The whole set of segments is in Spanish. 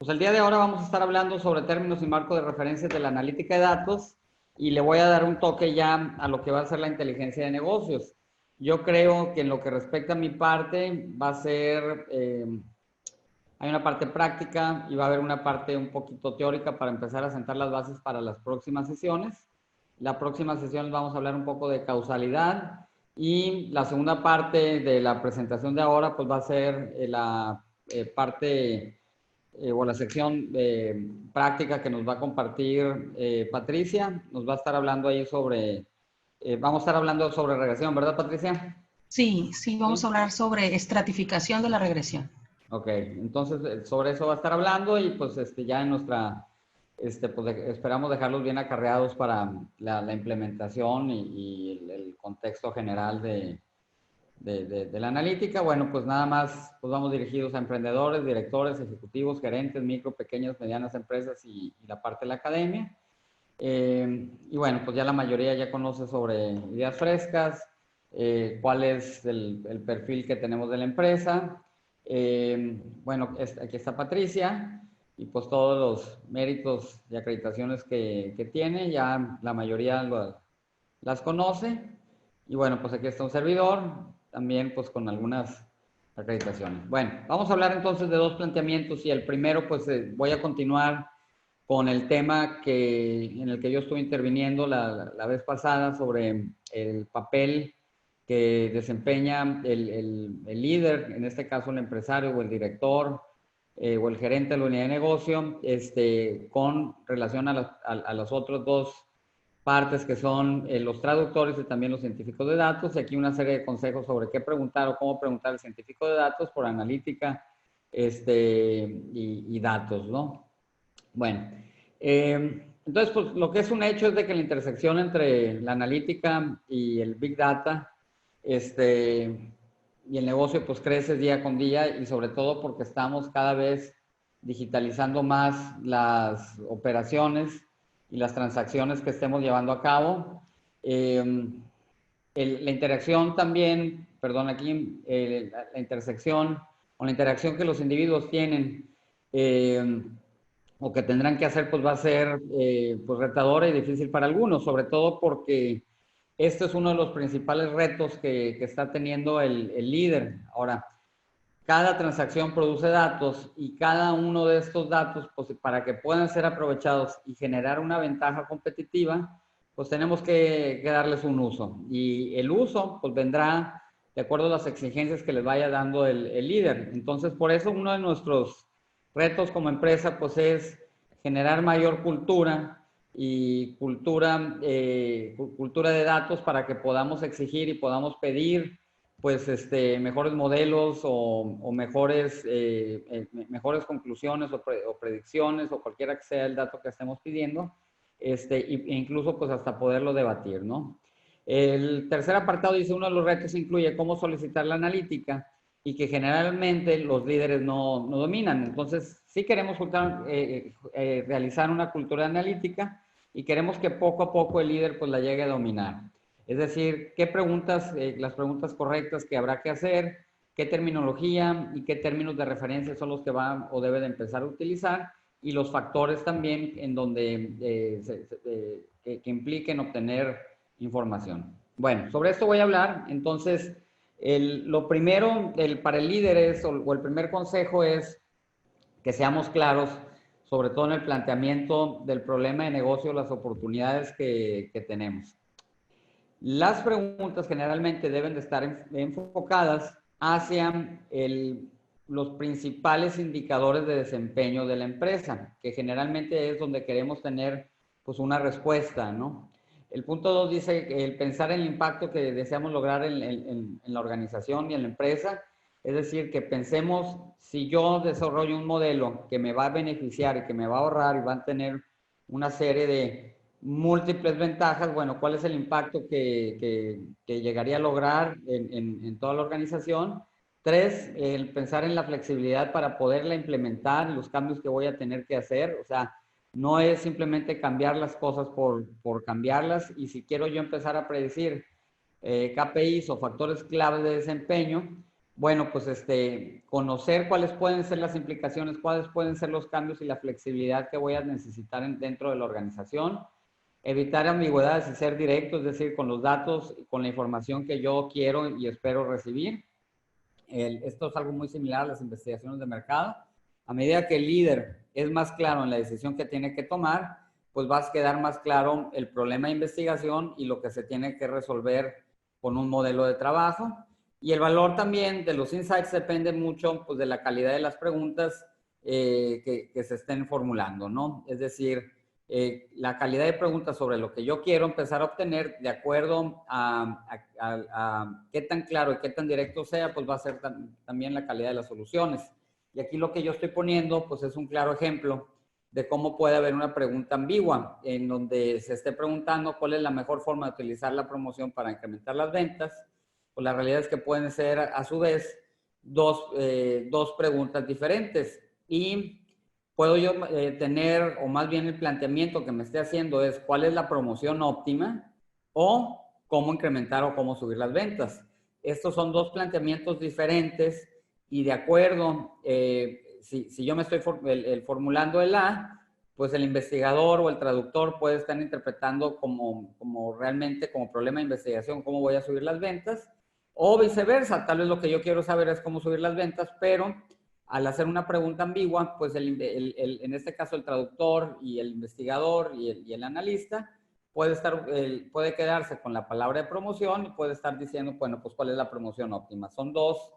Pues el día de ahora vamos a estar hablando sobre términos y marco de referencias de la analítica de datos y le voy a dar un toque ya a lo que va a ser la inteligencia de negocios. Yo creo que en lo que respecta a mi parte va a ser, hay una parte práctica y va a haber una parte un poquito teórica para empezar a sentar las bases para las próximas sesiones. La próxima sesión vamos a hablar un poco de causalidad y la segunda parte de la presentación de ahora pues va a ser la parte o la sección práctica que nos va a compartir Patricia. Nos va a estar hablando ahí sobre, vamos a estar hablando sobre regresión, ¿verdad, Patricia? Sí, vamos Sí. a hablar sobre estratificación de la regresión. Ok, entonces sobre eso va a estar hablando y pues ya en nuestra, pues esperamos dejarlos bien acarreados para la implementación y el contexto general de la analítica. Bueno, pues nada más, pues vamos dirigidos a emprendedores, directores, ejecutivos, gerentes, micro, pequeñas, medianas empresas y la parte de la academia. Y bueno, pues ya la mayoría ya conoce sobre ideas frescas, cuál es el perfil que tenemos de la empresa. Bueno, aquí está Patricia y pues todos los méritos y acreditaciones que tiene, ya la mayoría las conoce. Y bueno, pues aquí está un servidor, también pues con algunas acreditaciones. Bueno, vamos a hablar entonces de dos planteamientos y el primero pues voy a continuar con el tema en el que yo estuve interviniendo la vez pasada sobre el papel que desempeña el líder, en este caso el empresario o el director o el gerente de la unidad de negocio, con relación a los otros dos partes que son los traductores y también los científicos de datos. Y aquí una serie de consejos sobre qué preguntar o cómo preguntar al científico de datos por analítica y datos, ¿no? Bueno, entonces, pues lo que es un hecho es de que la intersección entre la analítica y el Big Data, y el negocio, pues crece día con día y sobre todo porque estamos cada vez digitalizando más las operaciones y las transacciones que estemos llevando a cabo. La interacción también, perdón, aquí, la intersección o la interacción que los individuos tienen o que tendrán que hacer, pues va a ser pues retadora y difícil para algunos, sobre todo porque este es uno de los principales retos que está teniendo el líder. Ahora, cada transacción produce datos y cada uno de estos datos, pues para que puedan ser aprovechados y generar una ventaja competitiva, pues tenemos que darles un uso. Y el uso, pues vendrá de acuerdo a las exigencias que les vaya dando el líder. Entonces, por eso uno de nuestros retos como empresa, pues es generar mayor cultura y cultura de datos para que podamos exigir y podamos pedir pues mejores modelos o mejores conclusiones o predicciones o cualquiera que sea el dato que estemos pidiendo, e incluso pues hasta poderlo debatir, ¿no? El tercer apartado dice, uno de los retos incluye cómo solicitar la analítica y que generalmente los líderes no dominan. Entonces, sí queremos realizar una cultura analítica y queremos que poco a poco el líder pues la llegue a dominar. Es decir, qué preguntas, las preguntas correctas que habrá que hacer, qué terminología y qué términos de referencia son los que va o debe de empezar a utilizar y los factores también en donde que impliquen obtener información. Bueno, sobre esto voy a hablar. Entonces, lo primero para el líder es, o el primer consejo es que seamos claros, sobre todo en el planteamiento del problema de negocio, las oportunidades que tenemos. Las preguntas generalmente deben de estar enfocadas hacia los principales indicadores de desempeño de la empresa, que generalmente es donde queremos tener pues una respuesta, ¿no? El punto 2 dice que el pensar en el impacto que deseamos lograr en la organización y en la empresa, es decir, que pensemos si yo desarrollo un modelo que me va a beneficiar y que me va a ahorrar y va a tener una serie de múltiples ventajas, bueno, ¿cuál es el impacto que llegaría a lograr en toda la organización? 3, el pensar en la flexibilidad para poderla implementar, los cambios que voy a tener que hacer, o sea, no es simplemente cambiar las cosas por cambiarlas, y si quiero yo empezar a predecir KPIs o factores clave de desempeño, Bueno, pues conocer cuáles pueden ser las implicaciones, cuáles pueden ser los cambios y la flexibilidad que voy a necesitar dentro de la organización. Evitar ambigüedades y ser directo, es decir, con los datos, con la información que yo quiero y espero recibir. Esto es algo muy similar a las investigaciones de mercado. A medida que el líder es más claro en la decisión que tiene que tomar, pues va a quedar más claro el problema de investigación y lo que se tiene que resolver con un modelo de trabajo. Y el valor también de los insights depende mucho pues, de la calidad de las preguntas que se estén formulando, ¿no? Es decir, la calidad de preguntas sobre lo que yo quiero empezar a obtener de acuerdo a qué tan claro y qué tan directo sea, pues va a ser también la calidad de las soluciones. Y aquí lo que yo estoy poniendo, pues es un claro ejemplo de cómo puede haber una pregunta ambigua, en donde se esté preguntando cuál es la mejor forma de utilizar la promoción para incrementar las ventas. Pues la realidad es que pueden ser, a su vez, dos preguntas diferentes. Y puedo yo tener, o más bien el planteamiento que me esté haciendo es cuál es la promoción óptima o cómo incrementar o cómo subir las ventas. Estos son dos planteamientos diferentes y de acuerdo, si yo me estoy formulando el A, pues el investigador o el traductor puede estar interpretando como realmente como problema de investigación cómo voy a subir las ventas, o viceversa, tal vez lo que yo quiero saber es cómo subir las ventas, pero al hacer una pregunta ambigua, pues en este caso el traductor y el investigador y el analista puede quedarse con la palabra de promoción y puede estar diciendo, bueno, pues cuál es la promoción óptima. Son dos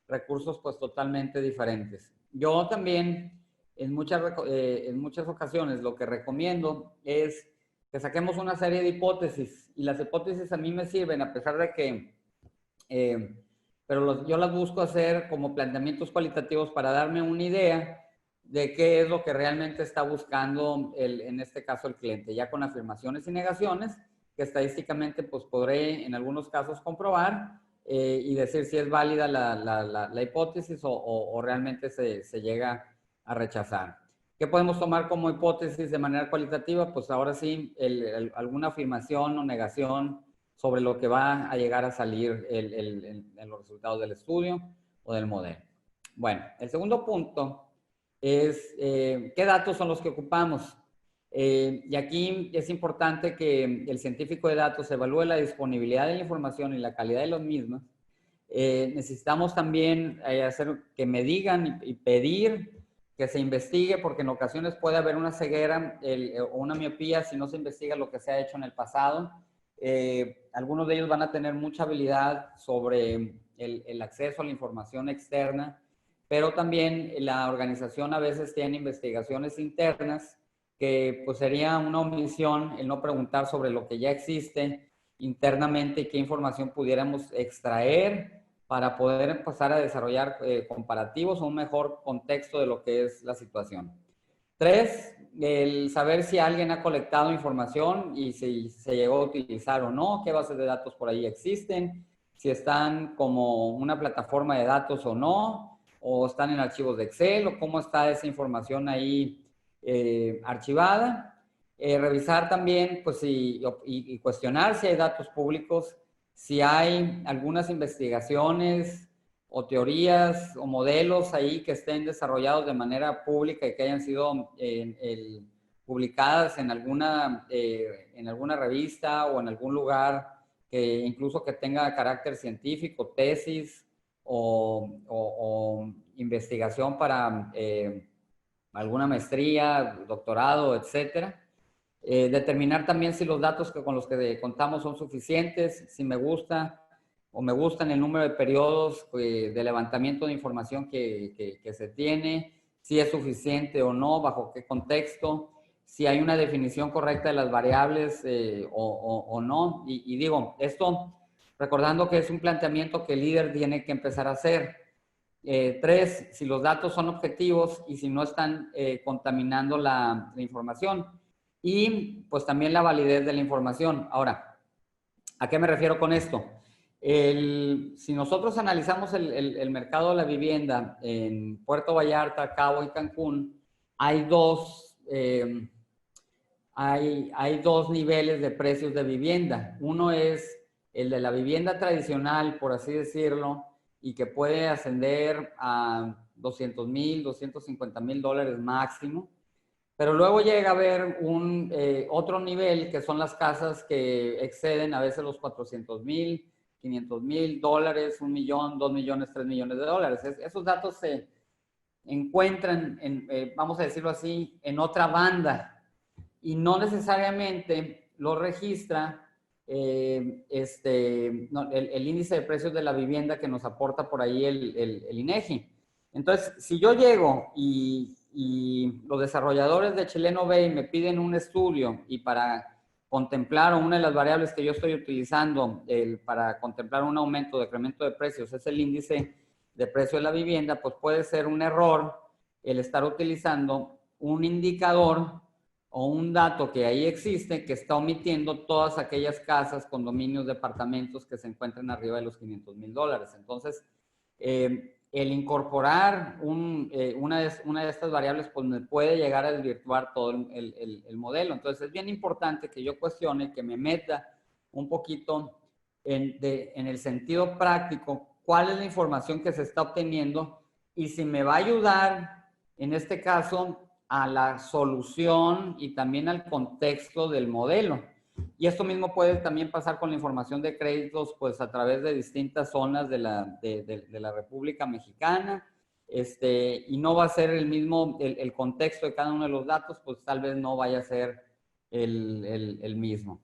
recursos pues totalmente diferentes. Yo también en muchas ocasiones lo que recomiendo es que saquemos una serie de hipótesis y las hipótesis a mí me sirven a pesar de que pero yo las busco hacer como planteamientos cualitativos para darme una idea de qué es lo que realmente está buscando en este caso el cliente, ya con afirmaciones y negaciones, que estadísticamente pues podré en algunos casos comprobar y decir si es válida la hipótesis o realmente se llega a rechazar. ¿Qué podemos tomar como hipótesis de manera cualitativa? Pues ahora sí, alguna afirmación o negación sobre lo que va a llegar a salir en los resultados del estudio o del modelo. Bueno, el segundo punto es qué datos son los que ocupamos. Y aquí es importante que el científico de datos evalúe la disponibilidad de la información y la calidad de los mismos. Necesitamos también hacer que me digan y pedir que se investigue, porque en ocasiones puede haber una ceguera o una miopía si no se investiga lo que se ha hecho en el pasado. Algunos de ellos van a tener mucha habilidad sobre el acceso a la información externa, pero también la organización a veces tiene investigaciones internas que pues sería una omisión el no preguntar sobre lo que ya existe internamente y qué información pudiéramos extraer para poder empezar a desarrollar comparativos o un mejor contexto de lo que es la situación. 3, el saber si alguien ha colectado información y si se llegó a utilizar o no, qué bases de datos por ahí existen, si están como una plataforma de datos o no, o están en archivos de Excel, o cómo está esa información ahí archivada. Revisar también, pues, y cuestionar si hay datos públicos, si hay algunas investigaciones o teorías o modelos ahí que estén desarrollados de manera pública y que hayan sido publicadas en alguna revista o en algún lugar que incluso que tenga carácter científico, tesis o investigación para alguna maestría, doctorado, etcétera. Determinar también si los datos con los que contamos son suficientes, si me gusta o me gustan el número de periodos de levantamiento de información que se tiene, si es suficiente o no, bajo qué contexto, si hay una definición correcta de las variables o no. Y digo, esto recordando que es un planteamiento que el líder tiene que empezar a hacer. 3, si los datos son objetivos y si no están contaminando la información. Y pues también la validez de la información. Ahora, ¿a qué me refiero con esto? Si nosotros analizamos el mercado de la vivienda en Puerto Vallarta, Cabo y Cancún, hay dos niveles de precios de vivienda. Uno es el de la vivienda tradicional, por así decirlo, y que puede ascender a $200,000, $250,000 máximo. Pero luego llega a haber otro nivel que son las casas que exceden a veces los $400,000, $500,000, $1 millón, $2 millones, $3 millones de dólares. Esos datos se encuentran, vamos a decirlo así, en otra banda y no necesariamente lo registra el índice de precios de la vivienda que nos aporta por ahí el INEGI. Entonces, si yo llego y los desarrolladores de Chileno Bay me piden un estudio y para contemplar una de las variables que yo estoy utilizando para contemplar un aumento o decremento de precios es el índice de precio de la vivienda, pues puede ser un error el estar utilizando un indicador o un dato que ahí existe que está omitiendo todas aquellas casas, condominios, departamentos que se encuentran arriba de los $500,000. Entonces, el incorporar una de estas variables pues me puede llegar a desvirtuar todo el modelo. Entonces, es bien importante que yo cuestione, que me meta un poquito en el sentido práctico cuál es la información que se está obteniendo y si me va a ayudar, en este caso, a la solución y también al contexto del modelo. Y esto mismo puede también pasar con la información de créditos, pues a través de distintas zonas de la República Mexicana, y no va a ser el mismo, el contexto de cada uno de los datos, pues tal vez no vaya a ser el mismo.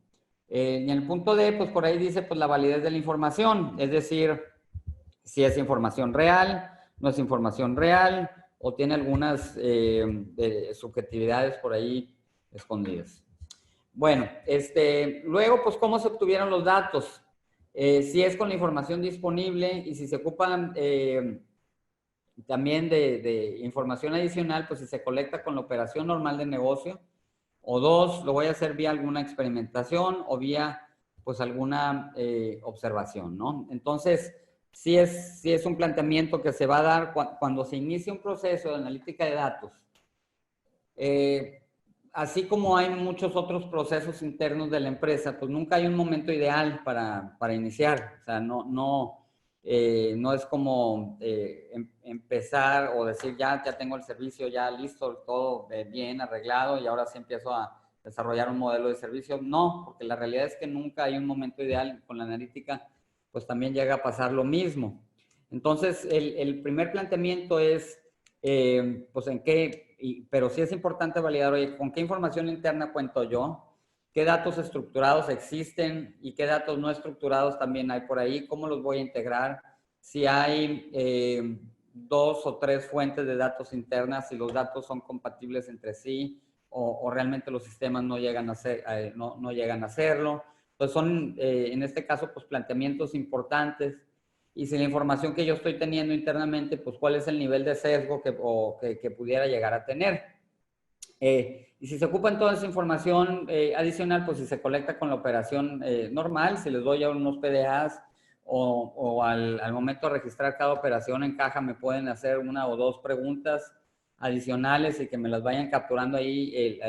Y en el punto D, pues por ahí dice, pues la validez de la información, es decir, si es información real, no es información real, o tiene algunas subjetividades por ahí escondidas. Bueno, luego, pues, ¿cómo se obtuvieron los datos? Si es con la información disponible y si se ocupan también de información adicional, pues si se colecta con la operación normal de negocio, o dos, lo voy a hacer vía alguna experimentación o vía, pues, alguna observación, ¿no? Entonces, sí es un planteamiento que se va a dar cuando se inicia un proceso de analítica de datos. Así como hay muchos otros procesos internos de la empresa, pues nunca hay un momento ideal para iniciar. O sea, no es como empezar o decir ya tengo el servicio ya listo, todo bien arreglado y ahora sí empiezo a desarrollar un modelo de servicio. No, porque la realidad es que nunca hay un momento ideal. Con la analítica, pues también llega a pasar lo mismo. Entonces, el primer planteamiento es, pues en qué, pero sí es importante validar, oye, con qué información interna cuento yo, qué datos estructurados existen y qué datos no estructurados también hay por ahí, cómo los voy a integrar, si hay 2 o 3 fuentes de datos internas, si los datos son compatibles entre sí o realmente los sistemas no llegan no llegan a hacerlo. Entonces son, en este caso, pues planteamientos importantes. Y si la información que yo estoy teniendo internamente, pues cuál es el nivel de sesgo que pudiera llegar a tener. Y si se ocupa toda esa información adicional, pues si se colecta con la operación normal, si les doy ya unos PDAs o al momento de registrar cada operación en caja me pueden hacer 1 o 2 preguntas adicionales y que me las vayan capturando ahí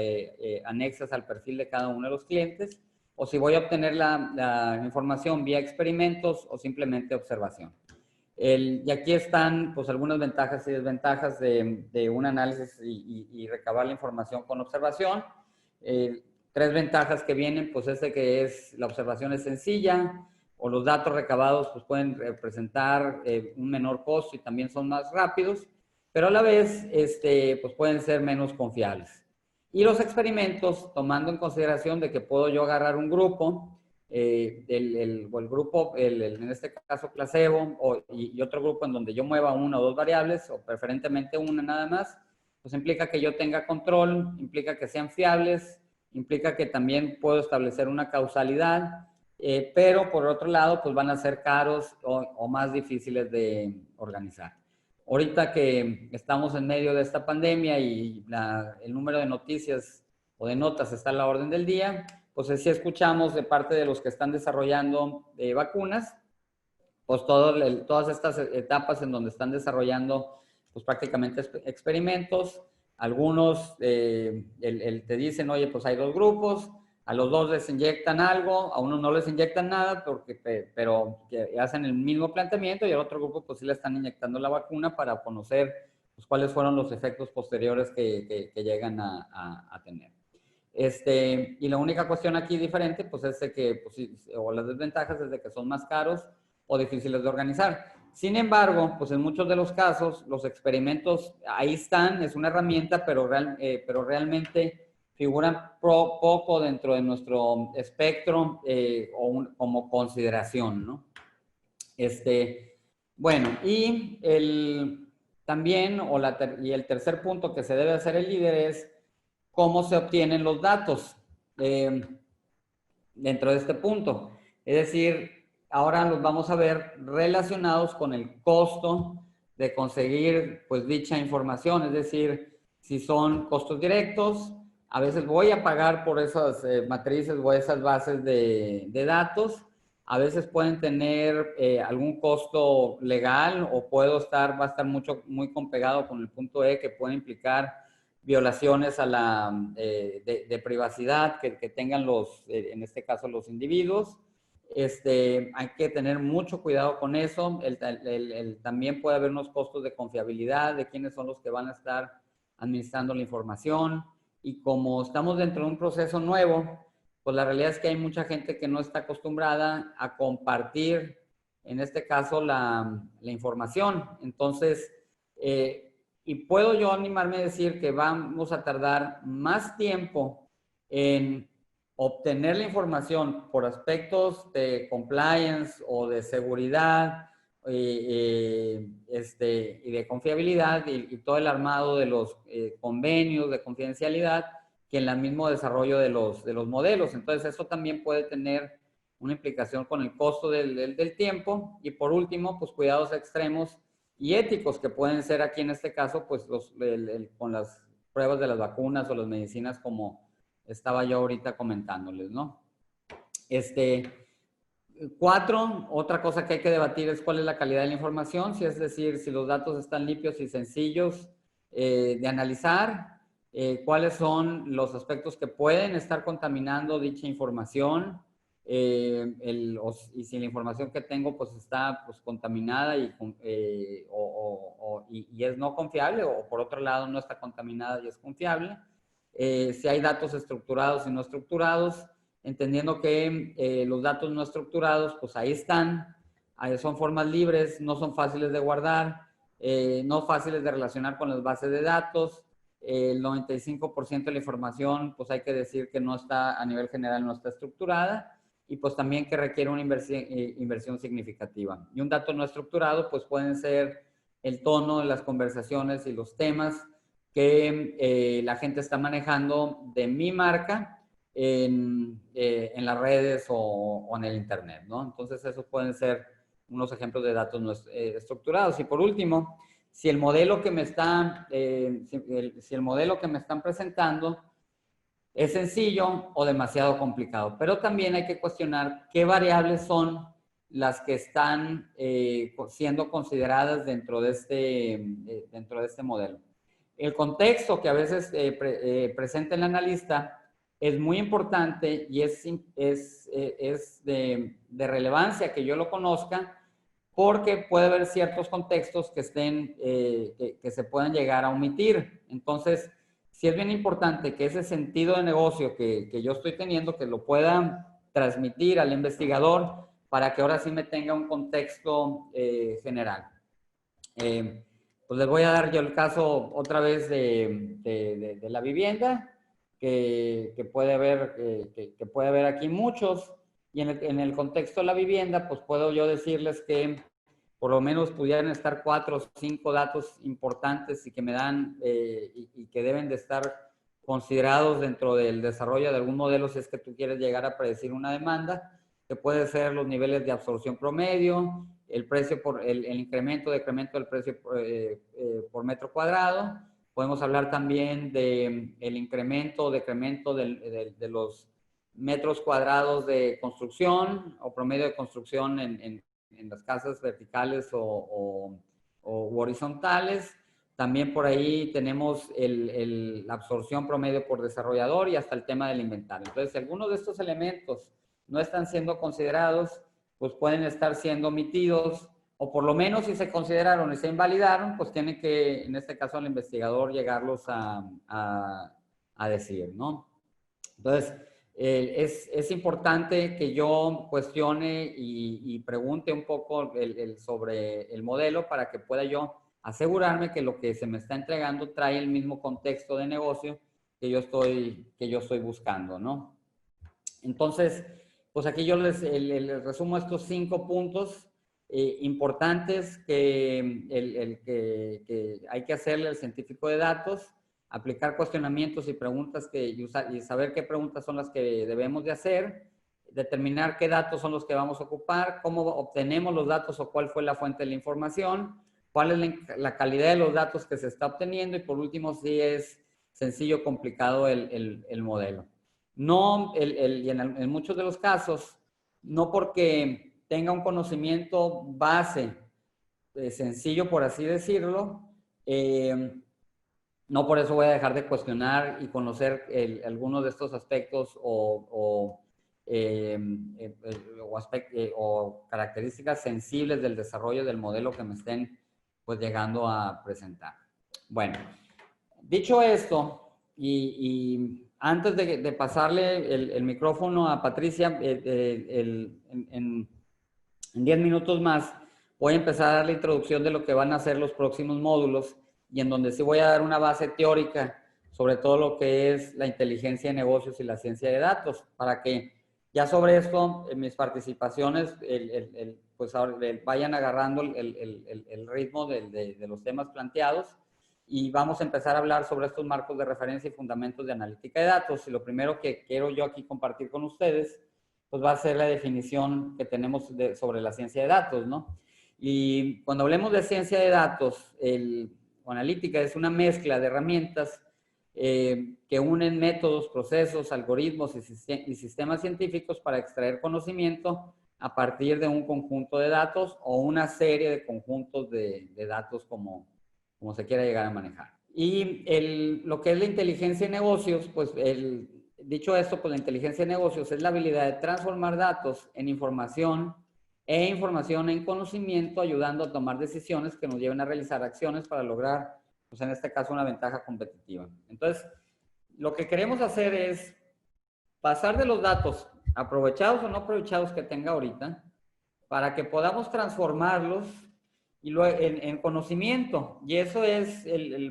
anexas al perfil de cada uno de los clientes, o si voy a obtener la información vía experimentos o simplemente observación. Y aquí están pues algunas ventajas y desventajas de un análisis y recabar la información con observación. 3 ventajas que vienen, pues que es la observación es sencilla, o los datos recabados pues pueden representar un menor costo y también son más rápidos, pero a la vez pues pueden ser menos confiables. Y los experimentos, tomando en consideración de que puedo yo agarrar un grupo, el grupo, en este caso placebo, y otro grupo en donde yo mueva 1 o 2 variables, o preferentemente una nada más, pues implica que yo tenga control, implica que sean fiables, implica que también puedo establecer una causalidad, pero por otro lado, pues van a ser caros o más difíciles de organizar. Ahorita que estamos en medio de esta pandemia y el número de noticias o de notas está a la orden del día, pues sí escuchamos de parte de los que están desarrollando vacunas, pues todas estas etapas en donde están desarrollando pues prácticamente experimentos. Algunos te dicen, oye, pues hay 2 grupos, a los dos les inyectan algo, a uno no les inyectan nada, pero que hacen el mismo planteamiento, y al otro grupo pues sí le están inyectando la vacuna para conocer pues, cuáles fueron los efectos posteriores que llegan a tener. Y la única cuestión aquí diferente, pues es de que, pues, o las desventajas es de que son más caros o difíciles de organizar. Sin embargo, pues en muchos de los casos, los experimentos ahí están, es una herramienta, pero realmente figuran poco dentro de nuestro espectro como consideración, ¿no? Bueno, y también, y el tercer punto que se debe hacer el líder es cómo se obtienen los datos dentro de este punto. Es decir, ahora los vamos a ver relacionados con el costo de conseguir pues dicha información, es decir, si son costos directos, a veces voy a pagar por esas matrices o esas bases de datos, a veces pueden tener algún costo legal o va a estar muy compegado con el punto E, que puede implicar violaciones a de privacidad que tengan en este caso los individuos. Hay que tener mucho cuidado con eso. También puede haber unos costos de confiabilidad de quiénes son los que van a estar administrando la información. Y como estamos dentro de un proceso nuevo, pues la realidad es que hay mucha gente que no está acostumbrada a compartir, en este caso, la información. Entonces, y puedo yo animarme a decir que vamos a tardar más tiempo en obtener la información por aspectos de compliance o de seguridad y de confiabilidad y todo el armado de los convenios de confidencialidad que en el mismo desarrollo de los modelos. Entonces, eso también puede tener una implicación con el costo del tiempo. Y por último, pues cuidados extremos y éticos que pueden ser aquí en este caso, pues con las pruebas de las vacunas o las medicinas, como estaba yo ahorita comentándoles, ¿no? 4, otra cosa que hay que debatir es cuál es la calidad de la información, es decir, si los datos están limpios y sencillos de analizar, cuáles son los aspectos que pueden estar contaminando dicha información, y si la información que tengo pues está pues, contaminada y es no confiable, o por otro lado no está contaminada y es confiable, si hay datos estructurados y no estructurados, entendiendo que los datos no estructurados pues ahí están, son formas libres, no son fáciles de guardar, no fáciles de relacionar con las bases de datos. El 95% de la información, pues hay que decir que no está, a nivel general no está estructurada, y pues también que requiere una inversión significativa. Y un dato no estructurado, pues pueden ser el tono de las conversaciones y los temas que la gente está manejando de mi marca en las redes o en el internet, ¿no? Entonces, esos pueden ser unos ejemplos de datos no estructurados. Y por último, si el modelo que me están presentando es sencillo o demasiado complicado. Pero también hay que cuestionar qué variables son las que están siendo consideradas dentro de este modelo. El contexto que a veces presenta el analista es muy importante y es de relevancia que yo lo conozca, porque puede haber ciertos contextos que se puedan llegar a omitir. Entonces, sí es bien importante que ese sentido de negocio que yo estoy teniendo, que lo pueda transmitir al investigador para que ahora sí me tenga un contexto general. Pues les voy a dar yo el caso otra vez de la vivienda, que puede haber aquí muchos, y en el contexto de la vivienda, pues puedo yo decirles que por lo menos pudieran estar 4 o 5 datos importantes y que me dan y que deben de estar considerados dentro del desarrollo de algún modelo si es que tú quieres llegar a predecir una demanda, que puede ser los niveles de absorción promedio, el precio el incremento o decremento del precio por metro cuadrado. Podemos hablar también del incremento o decremento de los metros cuadrados de construcción o promedio de construcción en las casas verticales o horizontales. También por ahí tenemos la absorción promedio por desarrollador y hasta el tema del inventario. Entonces, si algunos de estos elementos no están siendo considerados, pues pueden estar siendo omitidos, o por lo menos si se consideraron y se invalidaron, pues tiene que, en este caso, el investigador llegarlos a decir, ¿no? Entonces, es importante que yo cuestione y pregunte un poco sobre el modelo para que pueda yo asegurarme que lo que se me está entregando trae el mismo contexto de negocio que yo estoy buscando, ¿no? Entonces, pues aquí yo les resumo estos 5 puntos importantes que hay que hacerle al científico de datos: aplicar cuestionamientos y preguntas y saber qué preguntas son las que debemos de hacer, determinar qué datos son los que vamos a ocupar, cómo obtenemos los datos o cuál fue la fuente de la información, cuál es la calidad de los datos que se está obteniendo, y por último, si es sencillo o complicado el modelo. No, y en muchos de los casos, no porque tenga un conocimiento base sencillo, por así decirlo, no por eso voy a dejar de cuestionar y conocer algunos de estos aspectos o características sensibles del desarrollo del modelo que me estén pues llegando a presentar. Bueno, dicho esto, y antes de pasarle el micrófono a Patricia, en 10 minutos más voy a empezar a dar la introducción de lo que van a ser los próximos módulos, y en donde sí voy a dar una base teórica sobre todo lo que es la inteligencia de negocios y la ciencia de datos, para que ya sobre esto, en mis participaciones, pues ahora vayan agarrando el ritmo de los temas planteados, y vamos a empezar a hablar sobre estos marcos de referencia y fundamentos de analítica de datos. Y lo primero que quiero yo aquí compartir con ustedes, pues va a ser la definición que tenemos sobre la ciencia de datos, ¿no? Y cuando hablemos de ciencia de datos, o analítica, es una mezcla de herramientas que unen métodos, procesos, algoritmos y sistemas científicos para extraer conocimiento a partir de un conjunto de datos o una serie de conjuntos de datos, como se quiera llegar a manejar. Y lo que es la inteligencia de negocios, pues dicho esto, pues la inteligencia de negocios es la habilidad de transformar datos en información e información en conocimiento, ayudando a tomar decisiones que nos lleven a realizar acciones para lograr, pues en este caso, una ventaja competitiva. Entonces, lo que queremos hacer es pasar de los datos, aprovechados o no aprovechados que tenga ahorita, para que podamos transformarlos en conocimiento. Y eso es,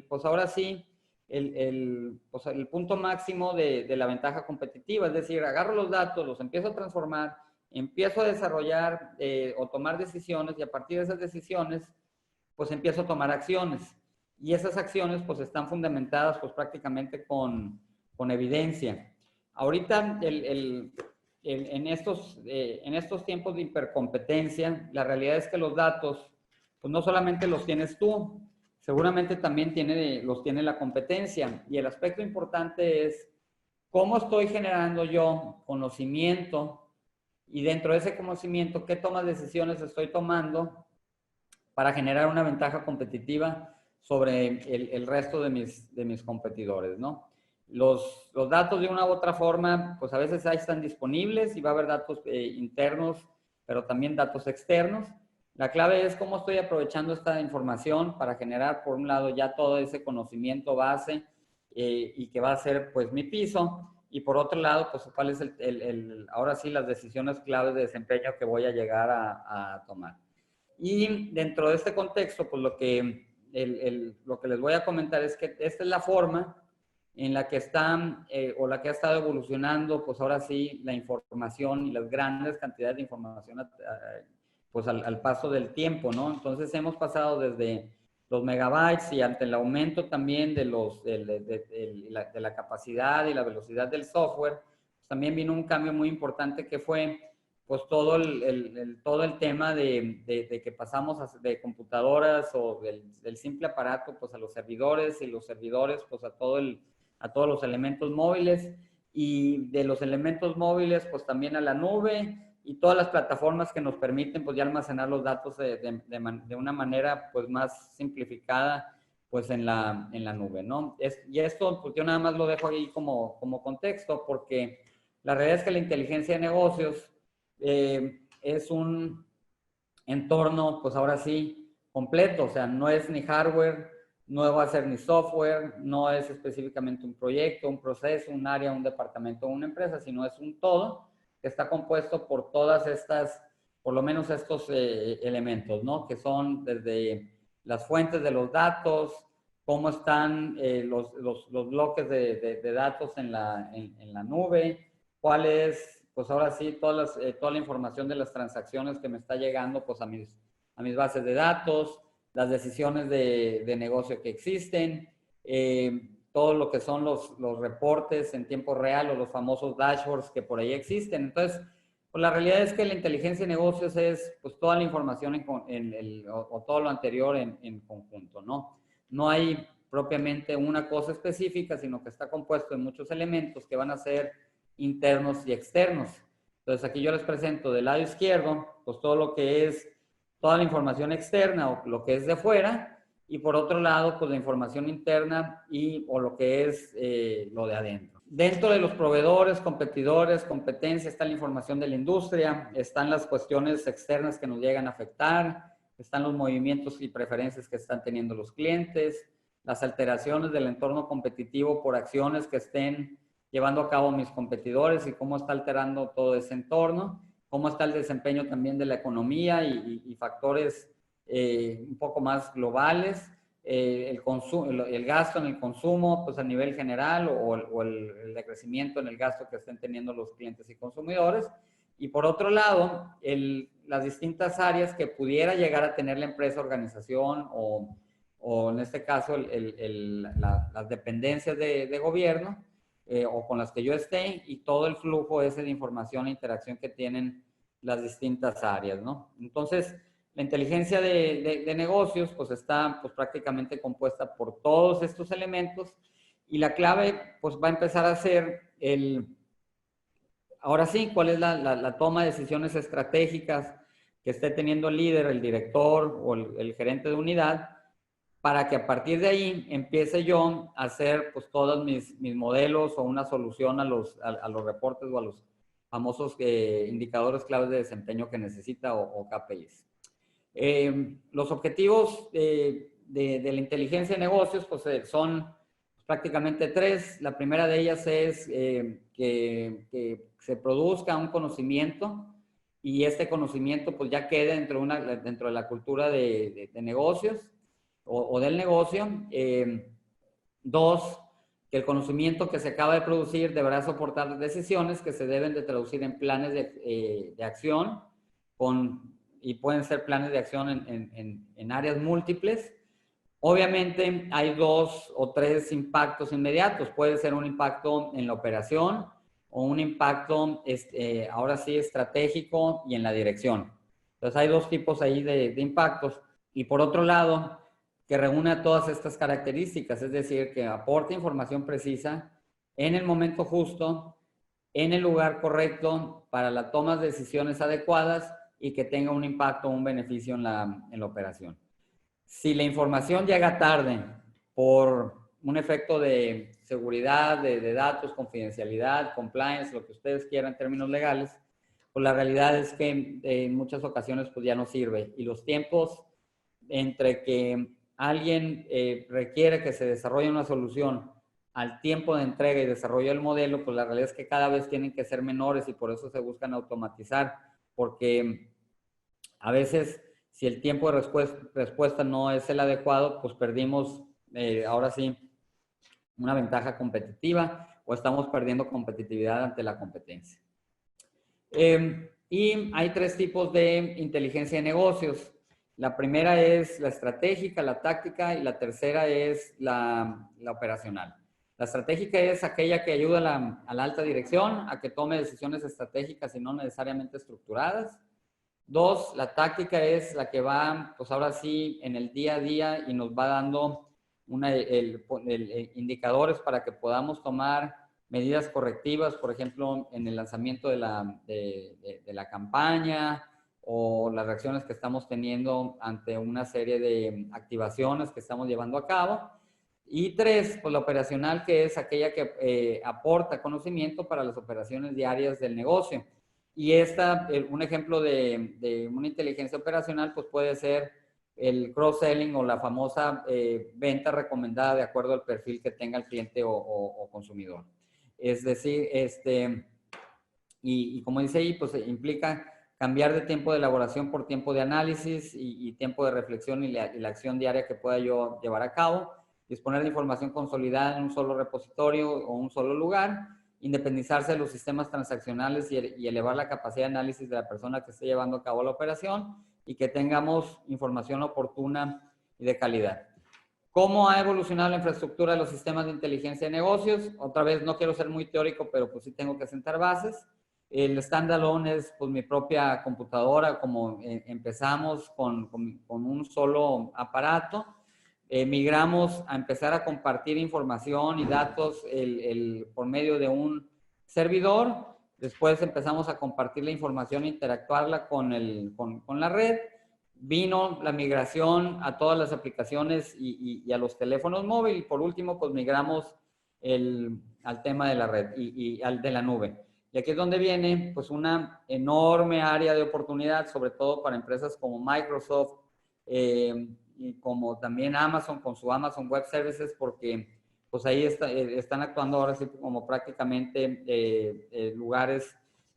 pues ahora sí, pues el punto máximo de la ventaja competitiva. Es decir, agarro los datos, los empiezo a transformar, empiezo a desarrollar o tomar decisiones, y a partir de esas decisiones, pues empiezo a tomar acciones. Y esas acciones pues están fundamentadas pues prácticamente con evidencia. Ahorita en estos tiempos de hipercompetencia, la realidad es que los datos pues no solamente los tienes tú, seguramente también los tiene la competencia. Y el aspecto importante es cómo estoy generando yo conocimiento, y dentro de ese conocimiento, qué tomas de decisiones estoy tomando para generar una ventaja competitiva sobre el resto de mis competidores, ¿no? Los datos, de una u otra forma, pues a veces ahí están disponibles, y va a haber datos internos, pero también datos externos. La clave es cómo estoy aprovechando esta información para generar, por un lado, ya todo ese conocimiento base y que va a ser pues mi piso, y por otro lado, pues cuál es ahora sí las decisiones claves de desempeño que voy a llegar a tomar. Y dentro de este contexto, pues lo que les voy a comentar es que esta es la forma en la que están o la que ha estado evolucionando, pues ahora sí, la información y las grandes cantidades de información pues al paso del tiempo, ¿no? Entonces hemos pasado desde los megabytes, y ante el aumento también de la capacidad y la velocidad del software, pues también vino un cambio muy importante, que fue pues todo el tema de que pasamos de computadoras o del simple aparato pues a los servidores, y los servidores pues a todos los elementos móviles, y de los elementos móviles pues también a la nube, y todas las plataformas que nos permiten pues ya almacenar los datos de una manera pues más simplificada pues en la nube, ¿no? Y esto, pues yo nada más lo dejo ahí como contexto, porque la realidad es que la inteligencia de negocios es un entorno, pues ahora sí, completo, o sea, no es ni hardware, no va a ser ni software, no es específicamente un proyecto, un proceso, un área, un departamento o una empresa, sino es un todo que está compuesto por todas estas, por lo menos estos elementos, ¿no? Que son desde las fuentes de los datos, cómo están los bloques de datos en la nube, cuál es, pues ahora sí, toda la información de las transacciones que me está llegando pues a mis bases de datos, las decisiones de negocio que existen, todo lo que son los reportes en tiempo real o los famosos dashboards que por ahí existen. Entonces, pues la realidad es que la inteligencia de negocios es pues toda la información o todo lo anterior en conjunto, ¿no? No hay propiamente una cosa específica, sino que está compuesto de muchos elementos que van a ser internos y externos. Entonces aquí yo les presento del lado izquierdo, pues todo lo que es toda la información externa o lo que es de fuera, y por otro lado, pues la información interna o lo que es lo de adentro. Dentro de los proveedores, competidores, competencia, está la información de la industria, están las cuestiones externas que nos llegan a afectar, están los movimientos y preferencias que están teniendo los clientes, las alteraciones del entorno competitivo por acciones que estén llevando a cabo mis competidores y cómo está alterando todo ese entorno, cómo está el desempeño también de la economía y factores un poco más globales, el gasto en el consumo pues a nivel general o el decrecimiento en el gasto que estén teniendo los clientes y consumidores. Y por otro lado, las distintas áreas que pudiera llegar a tener la empresa, organización o en este caso las dependencias de gobierno, o con las que yo esté, y todo el flujo ese de información e interacción que tienen las distintas áreas, ¿no? Entonces, la inteligencia de negocios pues está pues prácticamente compuesta por todos estos elementos, y la clave pues va a empezar a ser ahora sí, cuál es la toma de decisiones estratégicas que esté teniendo el líder, el director o el gerente de unidad, para que a partir de ahí empiece yo a hacer pues todos mis modelos o una solución a los reportes o a los famosos indicadores claves de desempeño que necesita o KPIs. Los objetivos de la inteligencia de negocios pues son prácticamente tres. La primera de ellas es que se produzca un conocimiento y este conocimiento pues ya quede dentro de la cultura de negocios o del negocio. Dos, que el conocimiento que se acaba de producir deberá soportar decisiones que se deben de traducir en planes de acción y pueden ser planes de acción en áreas múltiples. Obviamente hay 2 o 3 impactos inmediatos. Puede ser un impacto en la operación o un impacto, ahora sí, estratégico y en la dirección. Entonces hay 2 tipos ahí de impactos. Y por otro lado, que reúna todas estas características, es decir, que aporte información precisa en el momento justo, en el lugar correcto, para la toma de decisiones adecuadas y que tenga un impacto o un beneficio en la operación. Si la información llega tarde por un efecto de seguridad, de datos, confidencialidad, compliance, lo que ustedes quieran en términos legales, pues la realidad es que en muchas ocasiones pues ya no sirve. Y los tiempos entre que alguien requiere que se desarrolle una solución al tiempo de entrega y desarrollo del modelo, pues la realidad es que cada vez tienen que ser menores y por eso se buscan automatizar, porque a veces si el tiempo de respuesta no es el adecuado, pues perdimos ahora sí una ventaja competitiva o estamos perdiendo competitividad ante la competencia. Y hay 3 tipos de inteligencia de negocios. La primera es la estratégica, la táctica, y la tercera es la operacional. La estratégica es aquella que ayuda a la alta dirección a que tome decisiones estratégicas y no necesariamente estructuradas. 2, la táctica es la que va, pues ahora sí, en el día a día y nos va dando indicadores para que podamos tomar medidas correctivas, por ejemplo, en el lanzamiento de la campaña o las reacciones que estamos teniendo ante una serie de activaciones que estamos llevando a cabo. Y 3, pues la operacional, que es aquella que aporta conocimiento para las operaciones diarias del negocio. Y un ejemplo de una inteligencia operacional, pues puede ser el cross-selling o la famosa venta recomendada de acuerdo al perfil que tenga el cliente o consumidor. Es decir, y como dice ahí, pues implica cambiar de tiempo de elaboración por tiempo de análisis y tiempo de reflexión y la acción diaria que pueda yo llevar a cabo, disponer de información consolidada en un solo repositorio o un solo lugar, independizarse de los sistemas transaccionales y elevar la capacidad de análisis de la persona que esté llevando a cabo la operación y que tengamos información oportuna y de calidad. ¿Cómo ha evolucionado la infraestructura de los sistemas de inteligencia de negocios? Otra vez, no quiero ser muy teórico, pero pues sí tengo que sentar bases. El standalone es pues mi propia computadora, como empezamos con un solo aparato. Migramos a empezar a compartir información y datos por medio de un servidor. Después empezamos a compartir la información e interactuarla con la red. Vino la migración a todas las aplicaciones y a los teléfonos móviles. Y por último, pues migramos al tema de la red y al de la nube. Y aquí es donde viene pues una enorme área de oportunidad, sobre todo para empresas como Microsoft y como también Amazon con su Amazon Web Services, porque pues ahí están actuando ahora sí como prácticamente lugares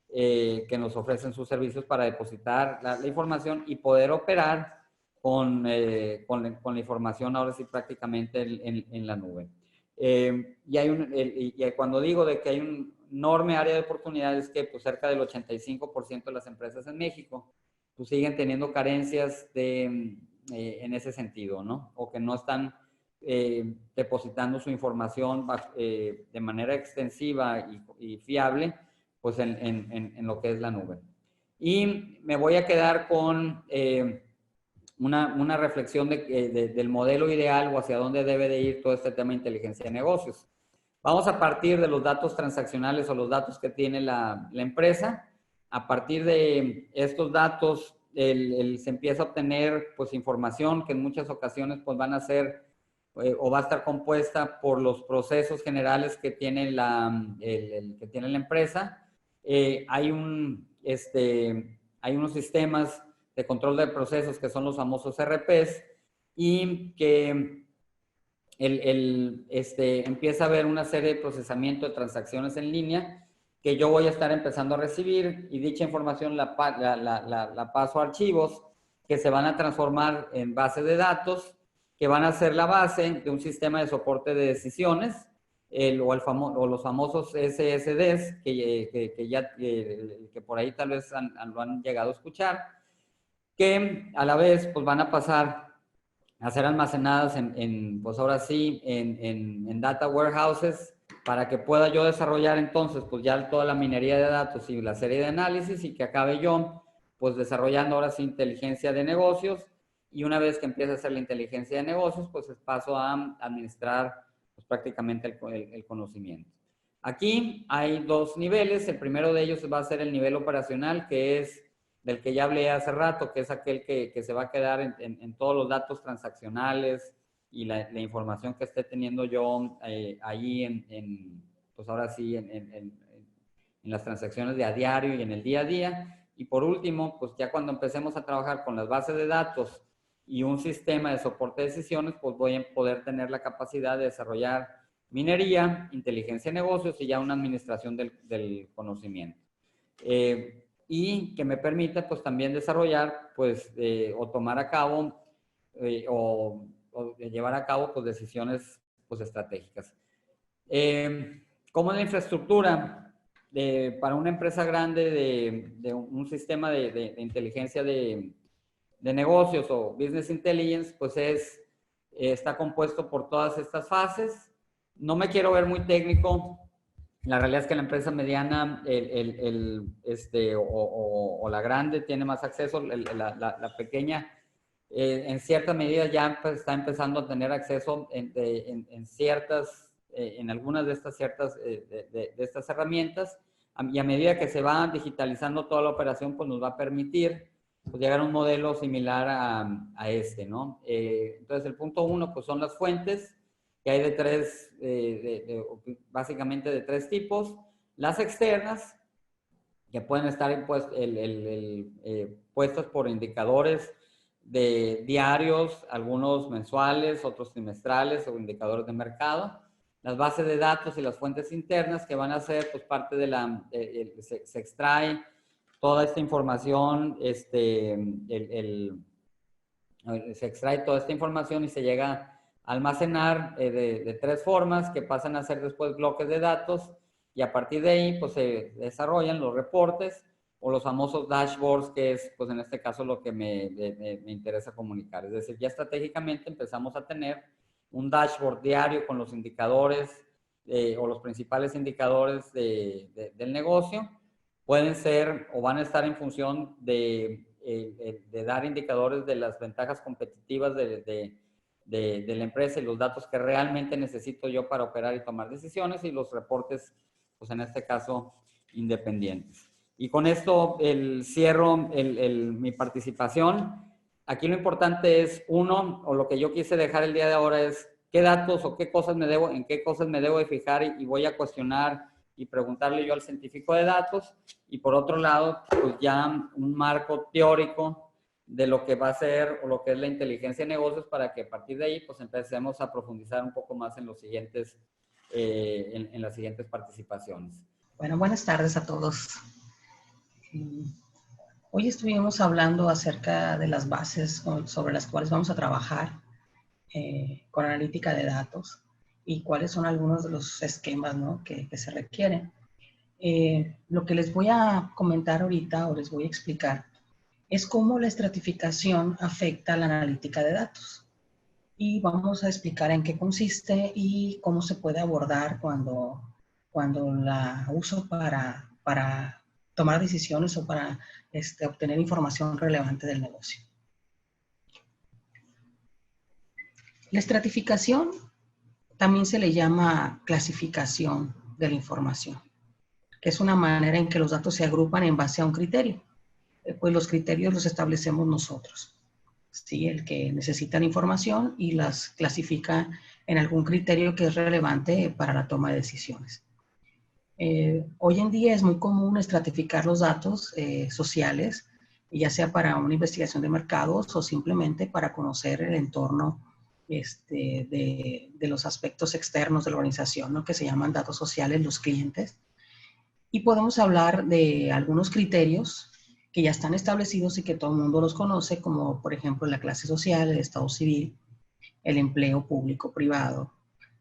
que nos ofrecen sus servicios para depositar la información y poder operar con la información ahora sí prácticamente en la nube. Y cuando digo de que hay un enorme área de oportunidades, que pues cerca del 85% de las empresas en México pues siguen teniendo carencias en ese sentido, ¿no? O que no están depositando su información de manera extensiva y fiable pues en lo que es la nube. Y me voy a quedar con una reflexión del modelo ideal o hacia dónde debe de ir todo este tema de inteligencia de negocios. Vamos a partir de los datos transaccionales o los datos que tiene la empresa. A partir de estos datos, se empieza a obtener pues información que en muchas ocasiones pues van a ser o va a estar compuesta por los procesos generales que tiene que tiene la empresa. Hay unos sistemas de control de procesos que son los famosos RPs y que empieza a haber una serie de procesamiento de transacciones en línea que yo voy a estar empezando a recibir y dicha información la paso a archivos que se van a transformar en bases de datos que van a ser la base de un sistema de soporte de decisiones o los famosos SSDs que por ahí tal vez lo han llegado a escuchar, que a la vez pues van a pasar a ser almacenadas pues ahora sí, en data warehouses para que pueda yo desarrollar entonces pues ya toda la minería de datos y la serie de análisis y que acabe yo pues desarrollando ahora sí inteligencia de negocios y una vez que empiece a hacer la inteligencia de negocios pues paso a administrar pues prácticamente el conocimiento. Aquí hay dos niveles, el primero de ellos va a ser el nivel operacional que es del que ya hablé hace rato, que es aquel que se va a quedar en todos los datos transaccionales y la información que esté teniendo yo ahí pues ahora sí, en las transacciones de a diario y en el día a día. Y por último, pues ya cuando empecemos a trabajar con las bases de datos y un sistema de soporte de decisiones, pues voy a poder tener la capacidad de desarrollar minería, inteligencia de negocios y ya una administración del conocimiento. Y que me permita pues también desarrollar pues o tomar a cabo o llevar a cabo pues decisiones pues estratégicas. ¿Cómo es la infraestructura para una empresa grande de un sistema de inteligencia de negocios o business intelligence? Pues está compuesto por todas estas fases. No me quiero ver muy técnico. La realidad es que la empresa mediana o la grande tiene más acceso, la pequeña en cierta medida ya pues, está empezando a tener acceso en algunas de estas de estas herramientas y a medida que se va digitalizando toda la operación pues nos va a permitir pues, llegar a un modelo similar a este, ¿no? Entonces, el punto 1, pues son las fuentes, que hay de tres, básicamente de tres tipos. Las externas, que pueden estar puestas por indicadores de diarios, algunos mensuales, otros trimestrales o indicadores de mercado. Las bases de datos y las fuentes internas, que van a ser pues parte de se extrae toda esta información, se extrae toda esta información y se llega a almacenar de tres formas, que pasan a ser después bloques de datos, y a partir de ahí pues se desarrollan los reportes o los famosos dashboards, que es pues en este caso lo que me interesa comunicar. Es decir, ya estratégicamente empezamos a tener un dashboard diario con los indicadores o los principales indicadores del negocio. Pueden ser o van a estar en función de dar indicadores de las ventajas competitivas de la empresa y los datos que realmente necesito yo para operar y tomar decisiones, y los reportes, pues en este caso, independientes. Y con esto cierro mi participación. Aquí lo importante es, uno, o lo que yo quise dejar el día de ahora es qué datos o qué cosas en qué cosas me debo de fijar y voy a cuestionar y preguntarle yo al científico de datos. Y por otro lado, pues ya un marco teórico de lo que va a ser o lo que es la inteligencia de negocios, para que a partir de ahí pues empecemos a profundizar un poco más en los siguientes, en las siguientes participaciones. Bueno, buenas tardes a todos. Hoy estuvimos hablando acerca de las bases sobre las cuales vamos a trabajar con analítica de datos y cuáles son algunos de los esquemas, ¿no?, que se requieren. Lo que les voy a comentar ahorita o les voy a explicar es cómo la estratificación afecta a la analítica de datos. Y vamos a explicar en qué consiste y cómo se puede abordar cuando la uso para tomar decisiones o para obtener información relevante del negocio. La estratificación también se le llama clasificación de la información, que es una manera en que los datos se agrupan en base a un criterio. Pues los criterios los establecemos nosotros, ¿sí? El que necesita la información y las clasifica en algún criterio que es relevante para la toma de decisiones. Hoy en día es muy común estratificar los datos sociales, ya sea para una investigación de mercados o simplemente para conocer el entorno de los aspectos externos de la organización, ¿no?, que se llaman datos sociales, los clientes. Y podemos hablar de algunos criterios que ya están establecidos y que todo el mundo los conoce, como por ejemplo la clase social, el estado civil, el empleo público-privado,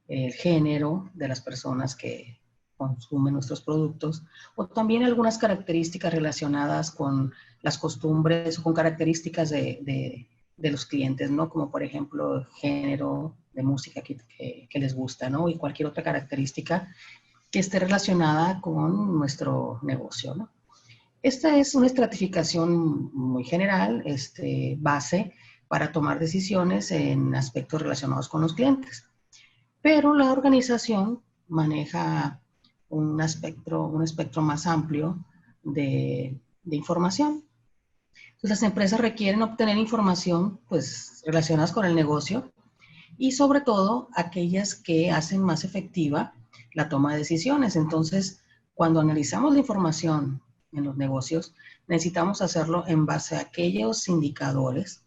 el género de las personas que consumen nuestros productos, o también algunas características relacionadas con las costumbres o con características de los clientes, ¿no?, como por ejemplo género de música que les gusta, ¿no?, y cualquier otra característica que esté relacionada con nuestro negocio, ¿no? Esta es una estratificación muy general, base para tomar decisiones en aspectos relacionados con los clientes. Pero la organización maneja un espectro más amplio de información. Entonces, las empresas requieren obtener información pues, relacionadas con el negocio y sobre todo aquellas que hacen más efectiva la toma de decisiones. Entonces, cuando analizamos la información en los negocios, necesitamos hacerlo en base a aquellos indicadores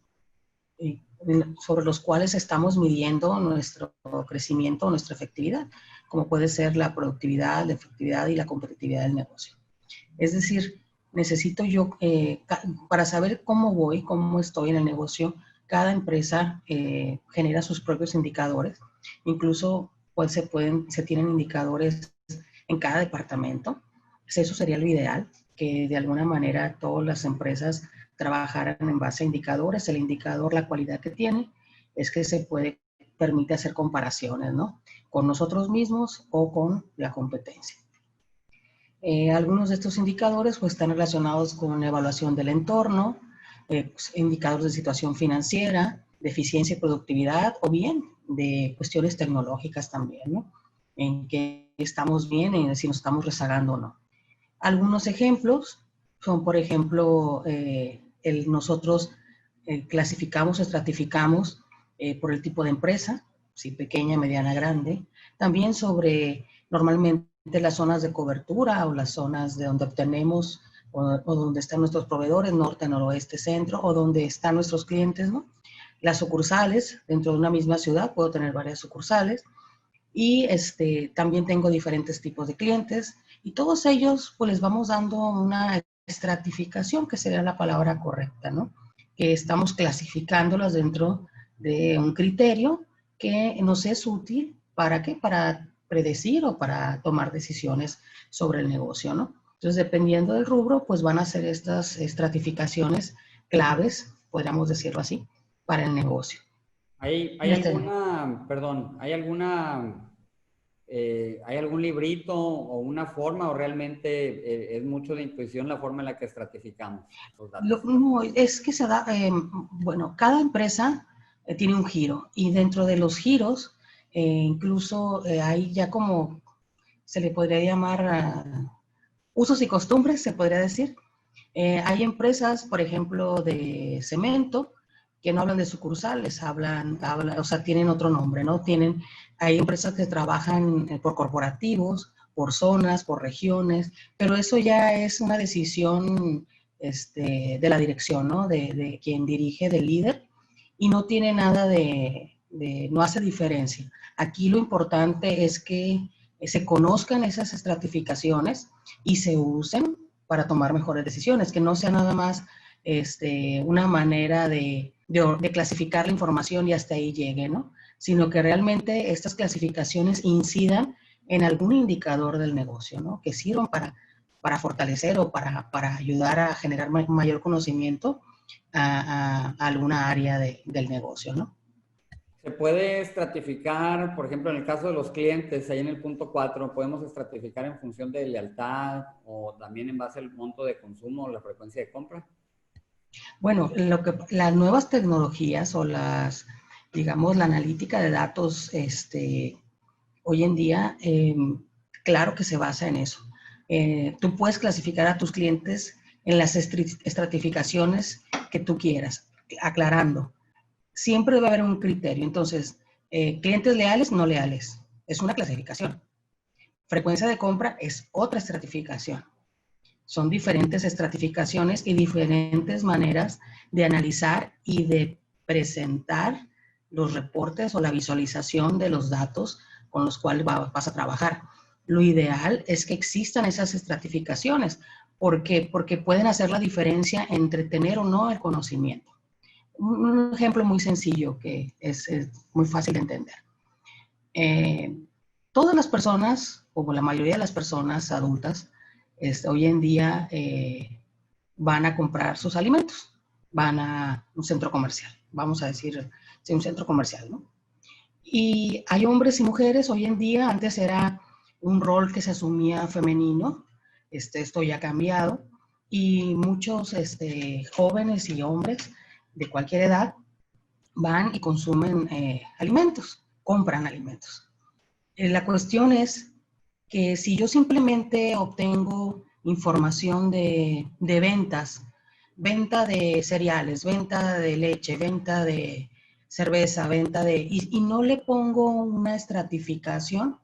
sobre los cuales estamos midiendo nuestro crecimiento o nuestra efectividad, como puede ser la productividad, la efectividad y la competitividad del negocio. Es decir, necesito yo, para saber cómo voy, cómo estoy en el negocio, cada empresa genera sus propios indicadores, incluso pues, se tienen indicadores en cada departamento. Pues eso sería lo ideal, que de alguna manera todas las empresas trabajaran en base a indicadores. El indicador, la cualidad que tiene, es que permite hacer comparaciones, ¿no?, con nosotros mismos o con la competencia. Algunos de estos indicadores pues, están relacionados con la evaluación del entorno, pues, indicadores de situación financiera, de eficiencia y productividad, o bien de cuestiones tecnológicas también, ¿no?, en que estamos bien, en si nos estamos rezagando o no. Algunos ejemplos son, por ejemplo, nosotros clasificamos, estratificamos por el tipo de empresa, si pequeña, mediana, grande. También sobre normalmente las zonas de cobertura o las zonas de donde obtenemos o donde están nuestros proveedores, norte, noroeste, centro, o donde están nuestros clientes, ¿no? Las sucursales, dentro de una misma ciudad puedo tener varias sucursales. Y también tengo diferentes tipos de clientes y todos ellos pues les vamos dando una estratificación, que sería la palabra correcta, ¿no? Que estamos clasificándolas dentro de un criterio que nos es útil, ¿para qué? Para predecir o para tomar decisiones sobre el negocio, ¿no? Entonces, dependiendo del rubro, pues van a ser estas estratificaciones claves, podríamos decirlo así, para el negocio. ¿Hay alguna, perdón, hay algún librito o una forma o realmente es mucho de intuición la forma en la que estratificamos los datos? No, es que se da, bueno, cada empresa tiene un giro y dentro de los giros incluso hay ya como se le podría llamar usos y costumbres, se podría decir. Hay empresas, por ejemplo, de cemento, que no hablan de sucursales, o sea, tienen otro nombre, ¿no? Hay empresas que trabajan por corporativos, por zonas, por regiones, pero eso ya es una decisión de la dirección, ¿no? De quien dirige, del líder, y no tiene nada no hace diferencia. Aquí lo importante es que se conozcan esas estratificaciones y se usen para tomar mejores decisiones, que no sea nada más una manera de clasificar la información y hasta ahí llegue, ¿no? Sino que realmente estas clasificaciones incidan en algún indicador del negocio, ¿no? Que sirvan para fortalecer o para ayudar a generar mayor conocimiento a alguna área del negocio, ¿no? Se puede estratificar, por ejemplo, en el caso de los clientes, ahí en el punto 4, podemos estratificar en función de lealtad o también en base al monto de consumo o la frecuencia de compra. Bueno, las nuevas tecnologías o digamos, la analítica de datos, hoy en día, claro que se basa en eso. Tú puedes clasificar a tus clientes en las estratificaciones que tú quieras, aclarando. Siempre debe haber un criterio. Entonces, clientes leales, no leales. Es una clasificación. Frecuencia de compra es otra estratificación. Son diferentes estratificaciones y diferentes maneras de analizar y de presentar los reportes o la visualización de los datos con los cuales vas a trabajar. Lo ideal es que existan esas estratificaciones. ¿Por qué? Porque pueden hacer la diferencia entre tener o no el conocimiento. Un ejemplo muy sencillo que es muy fácil de entender. Todas las personas, o la mayoría de las personas adultas, hoy en día van a comprar sus alimentos, van a un centro comercial, vamos a decir, sí, un centro comercial, ¿no? Y hay hombres y mujeres hoy en día, antes era un rol que se asumía femenino, esto ya ha cambiado, y muchos jóvenes y hombres de cualquier edad van y consumen alimentos, compran alimentos. La cuestión es que si yo simplemente obtengo información de ventas, venta de cereales, venta de leche, venta de cerveza, y no le pongo una estratificación,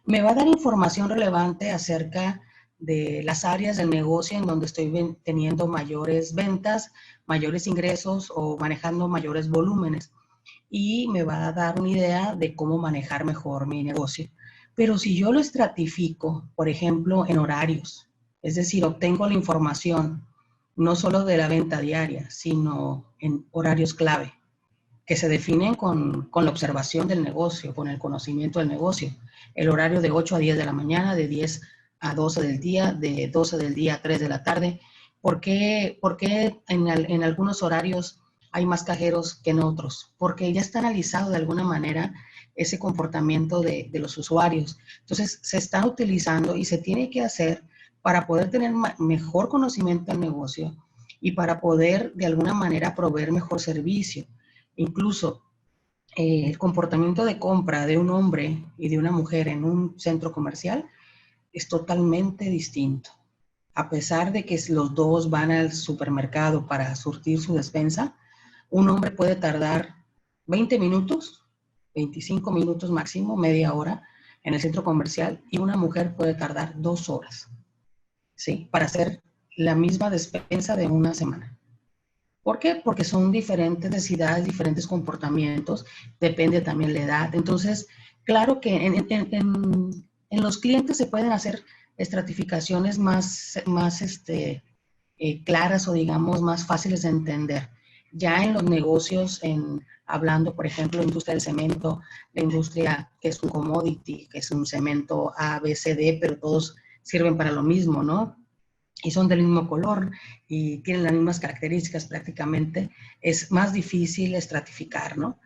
me va a dar información relevante acerca de las áreas del negocio en donde estoy teniendo mayores ventas, mayores ingresos o manejando mayores volúmenes. Y me va a dar una idea de cómo manejar mejor mi negocio. Pero si yo lo estratifico, por ejemplo, en horarios, es decir, obtengo la información no solo de la venta diaria, sino en horarios clave, que se definen con la observación del negocio, con el conocimiento del negocio. El horario de 8 a 10 de la mañana, de 10 a 12 del día, de 12 del día a 3 de la tarde. ¿Por qué en algunos horarios hay más cajeros que en otros? Porque ya está analizado de alguna manera ese comportamiento de los usuarios. Entonces, se está utilizando y se tiene que hacer para poder tener mejor conocimiento del negocio y para poder de alguna manera proveer mejor servicio. Incluso el comportamiento de compra de un hombre y de una mujer en un centro comercial es totalmente distinto a pesar de que los dos van al supermercado para surtir su despensa, un hombre puede tardar 20 minutos, 25 minutos máximo, media hora en el centro comercial, y una mujer puede tardar 2 horas, ¿sí? Para hacer la misma despensa de una semana. ¿Por qué? Porque son diferentes necesidades, diferentes comportamientos, depende también la edad. Entonces, claro que en los clientes se pueden hacer estratificaciones más claras o digamos más fáciles de entender. Ya en los negocios, hablando por ejemplo de la industria del cemento, la industria que es un commodity, que es un cemento A, B, C, D, pero todos sirven para lo mismo, ¿no? Y son del mismo color y tienen las mismas características prácticamente, es más difícil estratificar, ¿no?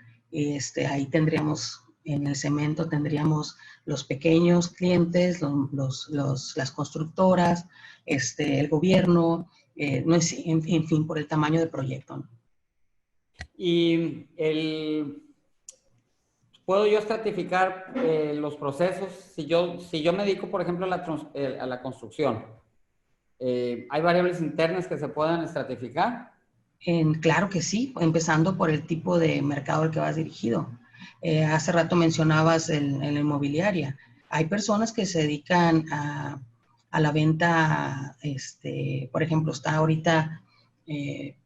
Ahí tendríamos, en el cemento tendríamos los pequeños clientes, las constructoras, el gobierno, no es, en fin, por el tamaño del proyecto, ¿no? Y ¿puedo yo estratificar los procesos? Si yo me dedico, por ejemplo, a la construcción, ¿hay variables internas que se puedan estratificar? Claro que sí, empezando por el tipo de mercado al que vas dirigido. Hace rato mencionabas en la inmobiliaria. Hay personas que se dedican a la venta, por ejemplo, está ahorita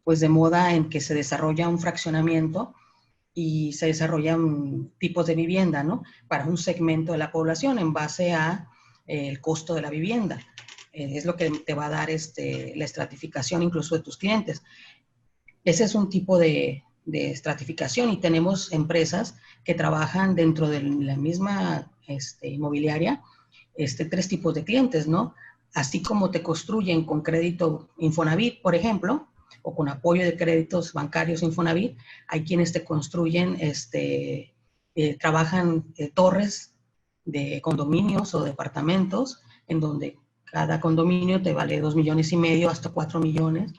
pues de moda en que se desarrolla un fraccionamiento y se desarrollan tipos de vivienda, ¿no? Para un segmento de la población en base a el costo de la vivienda. Es lo que te va a dar la estratificación incluso de tus clientes. Ese es un tipo de estratificación y tenemos empresas que trabajan dentro de la misma inmobiliaria, 3 tipos de clientes, ¿no? Así como te construyen con crédito Infonavit, por ejemplo, o con apoyo de créditos bancarios Infonavit, hay quienes te construyen, trabajan torres de condominios o departamentos en donde cada condominio te vale 2,5 millones hasta 4 millones.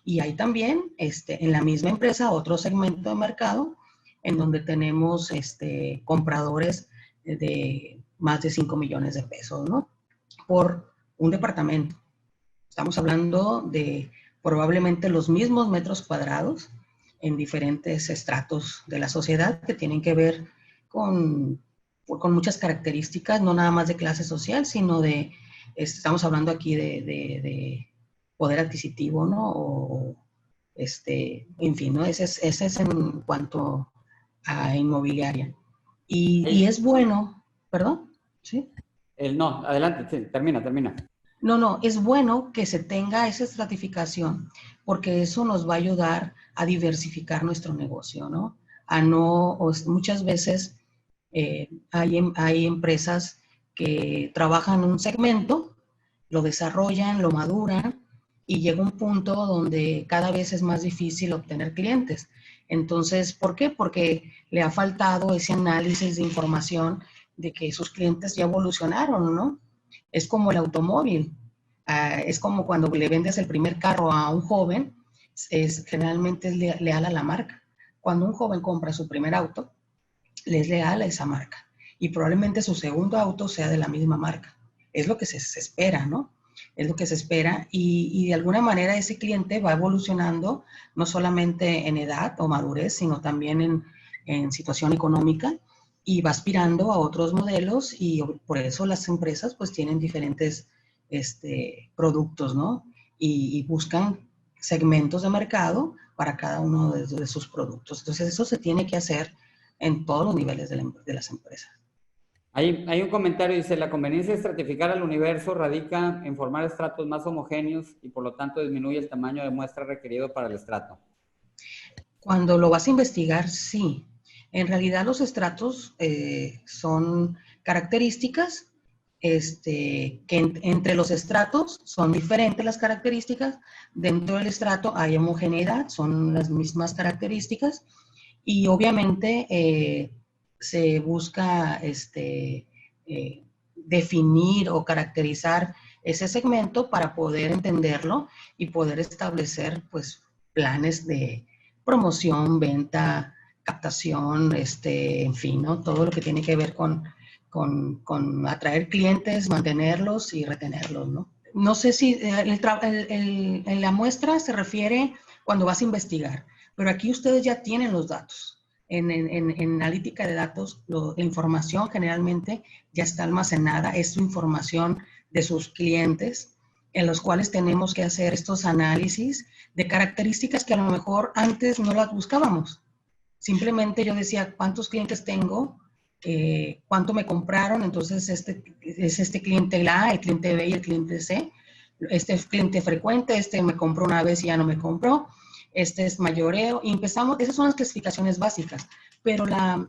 Y hay también en la misma empresa otro segmento de mercado en donde tenemos compradores de más de 5 millones de pesos, ¿no? Por un departamento. Estamos hablando de probablemente los mismos metros cuadrados en diferentes estratos de la sociedad que tienen que ver con muchas características, no nada más de clase social, sino estamos hablando aquí de poder adquisitivo, ¿no? O, en fin, ¿no? Ese es en cuanto a inmobiliaria. Y es bueno, ¿perdón? ¿Sí? No, adelante, sí, termina. No, es bueno que se tenga esa estratificación porque eso nos va a ayudar a diversificar nuestro negocio, ¿no? Muchas veces hay empresas que trabajan un segmento, lo desarrollan, lo maduran y llega un punto donde cada vez es más difícil obtener clientes. Entonces, ¿por qué? Porque le ha faltado ese análisis de información de que sus clientes ya evolucionaron, ¿no? Es como el automóvil. Es como cuando le vendes el primer carro a un joven, generalmente es leal a la marca. Cuando un joven compra su primer auto, le es leal a esa marca. Y probablemente su segundo auto sea de la misma marca. Es lo que se espera, ¿no? Es lo que se espera y de alguna manera ese cliente va evolucionando no solamente en edad o madurez, sino también en situación económica y va aspirando a otros modelos y por eso las empresas pues tienen diferentes productos, ¿no? Y buscan segmentos de mercado para cada uno de sus productos. Entonces eso se tiene que hacer en todos los niveles de las empresas. Hay un comentario, dice, la conveniencia de estratificar al universo radica en formar estratos más homogéneos y por lo tanto disminuye el tamaño de muestra requerido para el estrato. Cuando lo vas a investigar, sí. En realidad los estratos son características que entre los estratos son diferentes las características. Dentro del estrato hay homogeneidad, son las mismas características y obviamente se busca definir o caracterizar ese segmento para poder entenderlo y poder establecer pues planes de promoción, venta, captación, en fin, ¿no? Todo lo que tiene que ver con atraer clientes, mantenerlos y retenerlos, ¿no? no sé si la muestra se refiere cuando vas a investigar, pero aquí ustedes ya tienen los datos. En analítica de datos, la información generalmente ya está almacenada, es su información de sus clientes, en los cuales tenemos que hacer estos análisis de características que a lo mejor antes no las buscábamos. Simplemente yo decía, ¿cuántos clientes tengo? ¿Cuánto me compraron? Entonces, es este cliente A, el cliente B y el cliente C. Este es cliente frecuente, este me compró una vez y ya no me compró. Este es mayoreo. Y empezamos, esas son las clasificaciones básicas. Pero la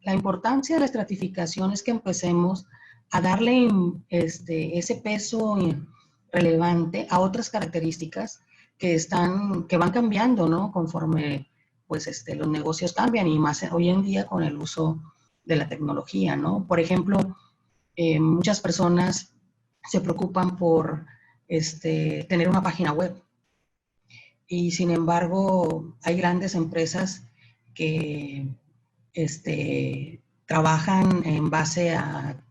importancia de la estratificación es que empecemos a darle ese peso relevante a otras características que van cambiando, ¿no? Conforme pues los negocios cambian y más hoy en día con el uso de la tecnología, ¿no? Por ejemplo, muchas personas se preocupan por tener una página web y sin embargo hay grandes empresas que trabajan en base a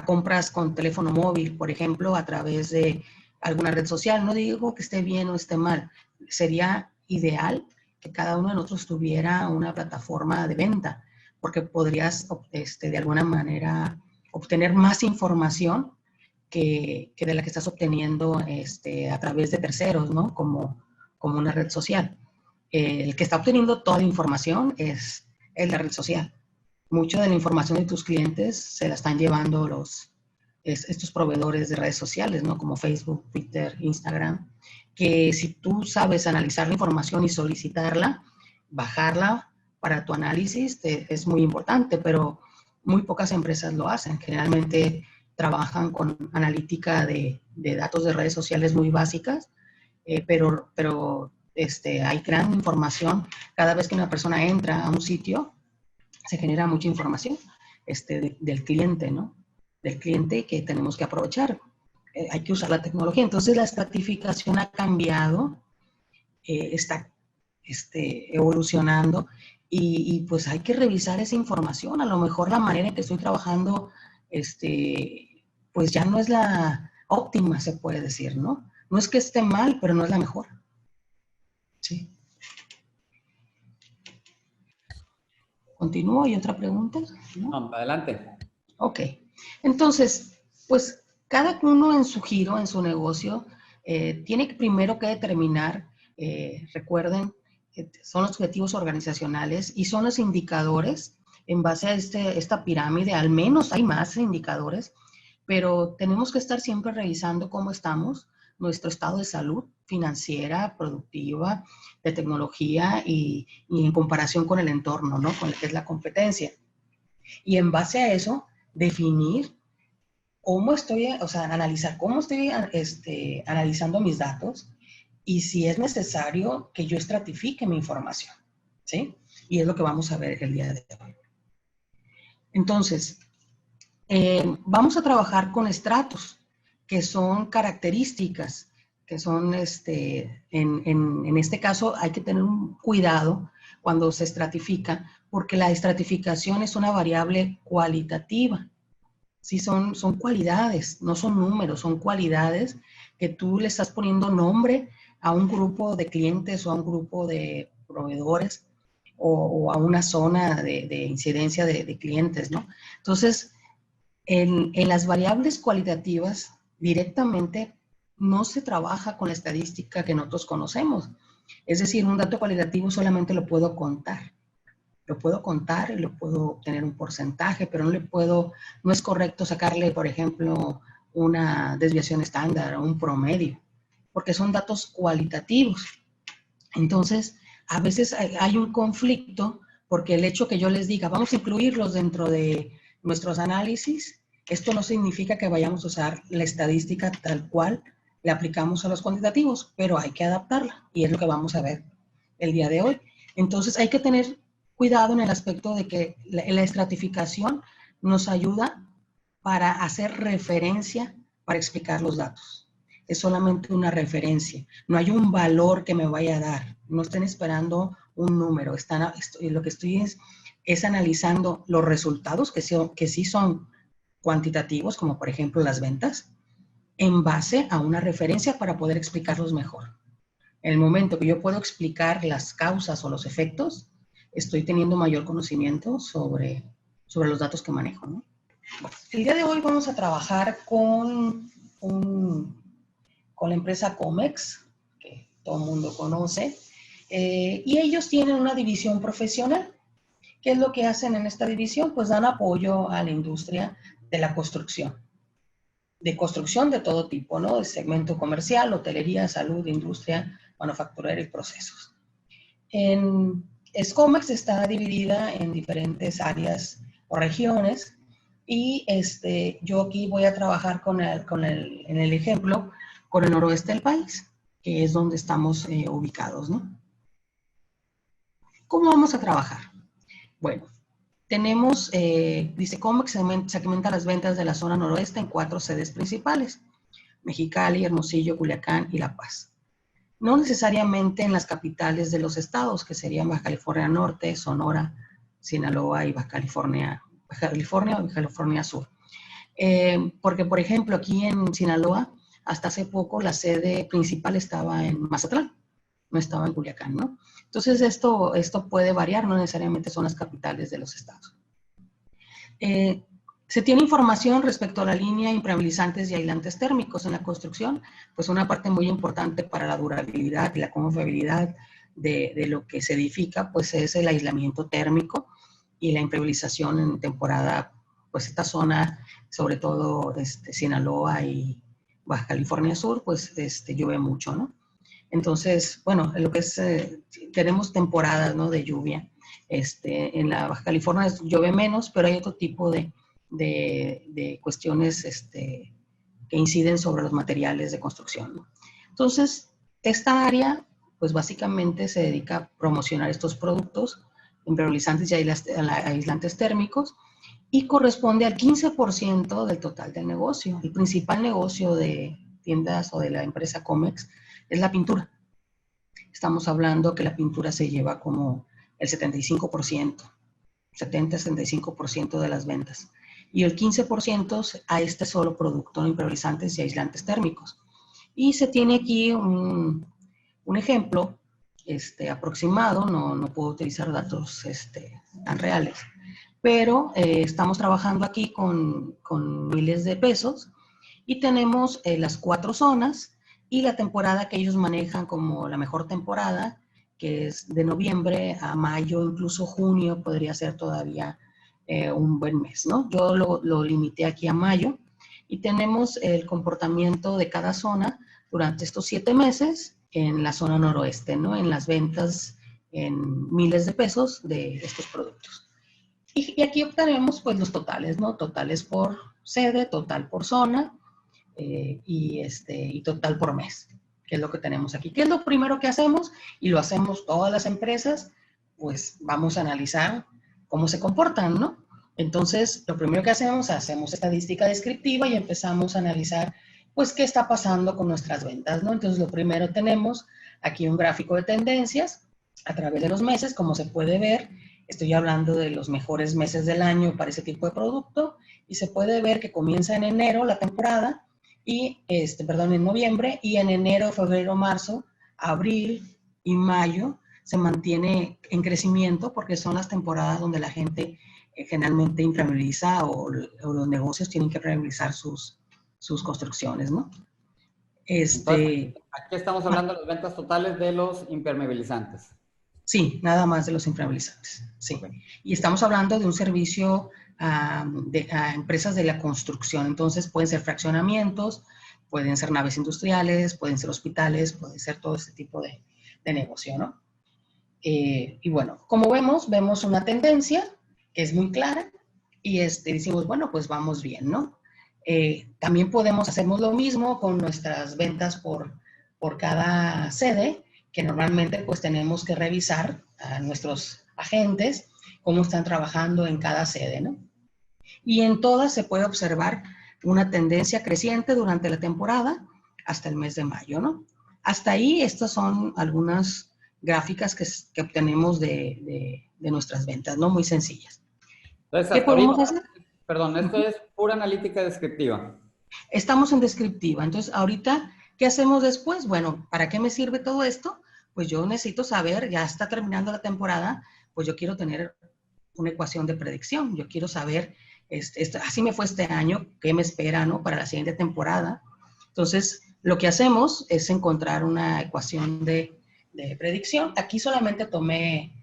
compras con teléfono móvil, por ejemplo, a través de alguna red social. No digo que esté bien o esté mal, sería ideal que cada uno de nosotros tuviera una plataforma de venta, porque podrías de alguna manera obtener más información que de la que estás obteniendo a través de terceros, ¿no? Como una red social. El que está obteniendo toda la información es la red social. Mucha de la información de tus clientes se la están llevando estos proveedores de redes sociales, ¿no? Como Facebook, Twitter, Instagram, que si tú sabes analizar la información y solicitarla, bajarla para tu análisis, es muy importante, pero muy pocas empresas lo hacen. Generalmente trabajan con analítica de datos de redes sociales muy básicas, pero hay gran información. Cada vez que una persona entra a un sitio, se genera mucha información del cliente, ¿no? Del cliente que tenemos que aprovechar. Hay que usar la tecnología. Entonces, la estratificación ha cambiado, está evolucionando y pues hay que revisar esa información. A lo mejor la manera en que estoy trabajando, pues ya no es la óptima, se puede decir, ¿no? No es que esté mal, pero no es la mejor. Sí. ¿Continúo? ¿Y otra pregunta? No, adelante. Ok. Entonces, pues cada uno en su giro, en su negocio, tiene primero que determinar, recuerden, son los objetivos organizacionales y son los indicadores en base a esta pirámide. Al menos hay más indicadores, pero tenemos que estar siempre revisando cómo estamos, nuestro estado de salud financiera, productiva, de tecnología y en comparación con el entorno, ¿no? Con lo que es la competencia. Y en base a eso, definir cómo estoy, o sea, analizar cómo estoy analizando mis datos y si es necesario que yo estratifique mi información, ¿sí? Y es lo que vamos a ver el día de hoy. Entonces, vamos a trabajar con estratos, que son características, que son, en este caso hay que tener un cuidado cuando se estratifica, porque la estratificación es una variable cualitativa. Sí, son cualidades, no son números, son cualidades que tú le estás poniendo nombre a un grupo de clientes o a un grupo de proveedores o a una zona de incidencia de clientes, ¿no? Entonces, en las variables cualitativas directamente no se trabaja con la estadística que nosotros conocemos. Es decir, un dato cualitativo solamente lo puedo contar. Lo puedo contar y lo puedo obtener un porcentaje, pero no es correcto sacarle, por ejemplo, una desviación estándar o un promedio, porque son datos cualitativos. Entonces, a veces hay un conflicto porque el hecho que yo les diga, vamos a incluirlos dentro de nuestros análisis, esto no significa que vayamos a usar la estadística tal cual le aplicamos a los cuantitativos, pero hay que adaptarla y es lo que vamos a ver el día de hoy. Entonces, hay que tener cuidado en el aspecto de que la estratificación nos ayuda para hacer referencia, para explicar los datos. Es solamente una referencia. No hay un valor que me vaya a dar. No estén esperando un número. Lo que estoy es analizando los resultados que sí son cuantitativos, como por ejemplo las ventas, en base a una referencia para poder explicarlos mejor. En el momento que yo puedo explicar las causas o los efectos, estoy teniendo mayor conocimiento sobre los datos que manejo, ¿no? Bueno, el día de hoy vamos a trabajar con la empresa Comex, que todo el mundo conoce, y ellos tienen una división profesional. ¿Qué es lo que hacen en esta división? Pues dan apoyo a la industria de la construcción. De construcción de todo tipo, ¿no? De segmento comercial, hotelería, salud, industria, manufacturera y procesos. Comex está dividida en diferentes áreas o regiones y yo aquí voy a trabajar en el ejemplo con el noroeste del país, que es donde estamos ubicados, ¿no? ¿Cómo vamos a trabajar? Bueno, tenemos, dice Comex, segmenta las ventas de la zona noroeste en 4 sedes principales: Mexicali, Hermosillo, Culiacán y La Paz. No necesariamente en las capitales de los estados, que serían Baja California Norte, Sonora, Sinaloa y Baja California o California Sur. Porque, por ejemplo, aquí en Sinaloa, hasta hace poco la sede principal estaba en Mazatlán, no estaba en Culiacán, ¿no? Entonces, esto puede variar, no necesariamente son las capitales de los estados. Se tiene información respecto a la línea impermeabilizantes y aislantes térmicos en la construcción, pues una parte muy importante para la durabilidad y la confiabilidad de lo que se edifica, pues es el aislamiento térmico y la impermeabilización en temporada, pues esta zona, sobre todo Sinaloa y Baja California Sur, pues llueve mucho, ¿no? Entonces, bueno, lo que es, tenemos temporadas, ¿no?, de lluvia. En la Baja California llueve menos, pero hay otro tipo de cuestiones que inciden sobre los materiales de construcción, ¿no? Entonces, esta área, pues básicamente se dedica a promocionar estos productos impermeabilizantes y aislantes térmicos y corresponde al 15% del total del negocio. El principal negocio de tiendas o de la empresa Comex es la pintura. Estamos hablando que la pintura se lleva como el 75%, 70-75% de las ventas. Y el 15% a este solo producto, impermeabilizantes y aislantes térmicos. Y se tiene aquí un ejemplo aproximado, no puedo utilizar datos tan reales, pero estamos trabajando aquí con miles de pesos y tenemos las 4 zonas y la temporada que ellos manejan como la mejor temporada, que es de noviembre a mayo, incluso junio podría ser todavía un buen mes, ¿no? Yo lo limité aquí a mayo y tenemos el comportamiento de cada zona durante estos 7 meses en la zona noroeste, ¿no? En las ventas en miles de pesos de estos productos. Y aquí obtenemos pues los totales, ¿no? Totales por sede, total por zona y total por mes, que es lo que tenemos aquí. ¿Qué es lo primero que hacemos? Y lo hacemos todas las empresas, pues vamos a analizar cómo se comportan, ¿no? Entonces, lo primero que hacemos estadística descriptiva y empezamos a analizar, pues, qué está pasando con nuestras ventas, ¿no? Entonces, lo primero tenemos aquí un gráfico de tendencias a través de los meses, como se puede ver. Estoy hablando de los mejores meses del año para ese tipo de producto y se puede ver que comienza en enero la temporada y, en noviembre, y en enero, febrero, marzo, abril y mayo se mantiene en crecimiento porque son las temporadas donde la gente generalmente impermeabiliza o los negocios tienen que impermeabilizar sus construcciones, ¿no? Entonces, aquí estamos hablando de las ventas totales de los impermeabilizantes. Sí, nada más de los impermeabilizantes, sí. Okay. Y estamos hablando de un servicio a empresas de la construcción. Entonces, pueden ser fraccionamientos, pueden ser naves industriales, pueden ser hospitales, puede ser todo este tipo de negocio, ¿no? Y bueno, como vemos una tendencia que es muy clara y decimos, bueno, pues vamos bien, ¿no? También hacemos lo mismo con nuestras ventas por cada sede, que normalmente pues tenemos que revisar a nuestros agentes cómo están trabajando en cada sede, ¿no? Y en todas se puede observar una tendencia creciente durante la temporada hasta el mes de mayo, ¿no? Hasta ahí, estas son algunas gráficas que obtenemos de nuestras ventas, ¿no? Muy sencillas. Entonces, ¿Qué podemos ahorita, hacer? perdón, esto es pura analítica descriptiva. Estamos en descriptiva. Entonces, ahorita, ¿qué hacemos después? Bueno, ¿para qué me sirve todo esto? Pues yo necesito saber, ya está terminando la temporada, pues yo quiero tener una ecuación de predicción. Yo quiero saber, así me fue este año, qué me espera, ¿no? Para la siguiente temporada. Entonces, lo que hacemos es encontrar una ecuación de predicción. Aquí solamente tomé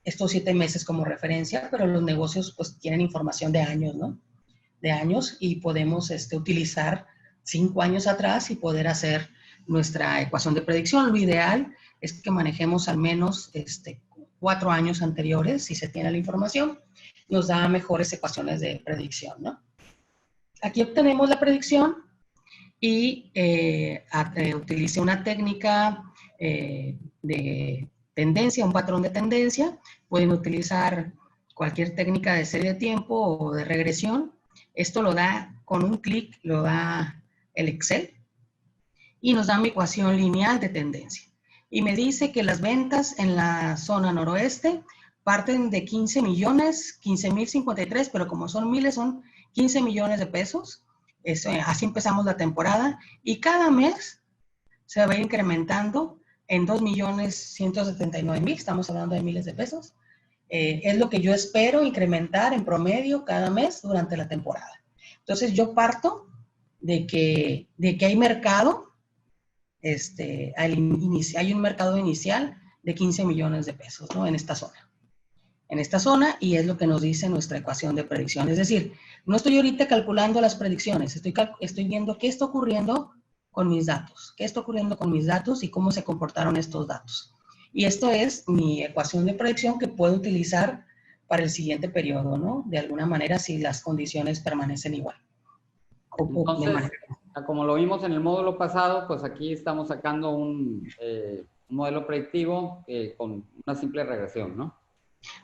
estos 7 meses como referencia, pero los negocios pues tienen información de años, ¿no? De años y podemos utilizar 5 años atrás y poder hacer nuestra ecuación de predicción. Lo ideal es que manejemos al menos 4 años anteriores, si se tiene la información, nos da mejores ecuaciones de predicción, ¿no? Aquí obtenemos la predicción y utilice una técnica de tendencia, un patrón de tendencia. Pueden utilizar cualquier técnica de serie de tiempo o de regresión. Esto lo da con un clic, lo da el Excel y nos da mi ecuación lineal de tendencia. Y me dice que las ventas en la zona noroeste parten de 15 millones, 15,053, pero como son miles, son 15 millones de pesos. Así empezamos la temporada y cada mes se va incrementando en 2,179,000, estamos hablando de miles de pesos. Es lo que yo espero incrementar en promedio cada mes durante la temporada. Entonces yo parto de que hay mercado, hay un mercado inicial de 15 millones de pesos, ¿no? En esta zona, y es lo que nos dice nuestra ecuación de predicción. Es decir, no estoy ahorita calculando las predicciones, estoy viendo qué está ocurriendo con mis datos, y cómo se comportaron estos datos. Y esto es mi ecuación de predicción que puedo utilizar para el siguiente periodo, ¿no? De alguna manera, si las condiciones permanecen igual. Entonces, como lo vimos en el módulo pasado, pues aquí estamos sacando un modelo predictivo con una simple regresión, ¿no?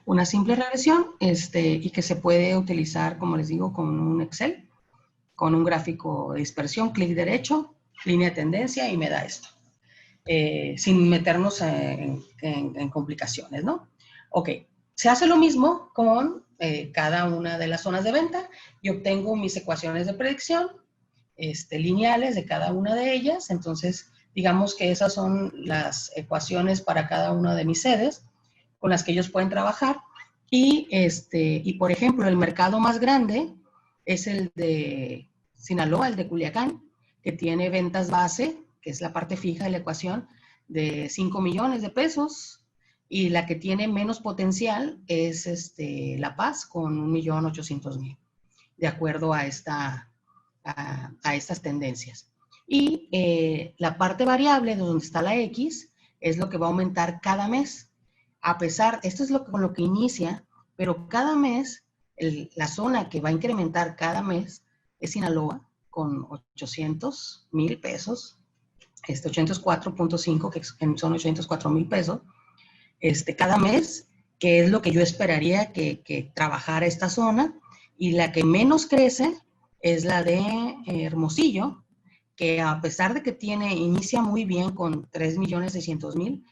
Una simple regresión y que se puede utilizar, como les digo, con un Excel, con un gráfico de dispersión, clic derecho, línea de tendencia y me da esto. Sin meternos en complicaciones, ¿no? Ok, se hace lo mismo con cada una de las zonas de venta y obtengo mis ecuaciones de predicción lineales de cada una de ellas. Entonces, digamos que esas son las ecuaciones para cada una de mis sedes con las que ellos pueden trabajar. Y por ejemplo, el mercado más grande es el de Sinaloa, el de Culiacán, que tiene ventas base, que es la parte fija de la ecuación, de 5 millones de pesos, y la que tiene menos potencial es La Paz, con 1,800,000, de acuerdo a estas tendencias. Y la parte variable, donde está la X, es lo que va a aumentar cada mes. Esto es con lo que inicia, pero cada mes, la zona que va a incrementar cada mes es Sinaloa, con 800,000 pesos, 804.5, que son 804,000 pesos, cada mes, que es lo que yo esperaría que trabajara esta zona, y la que menos crece es la de Hermosillo, que a pesar de que inicia muy bien con 3,600,000,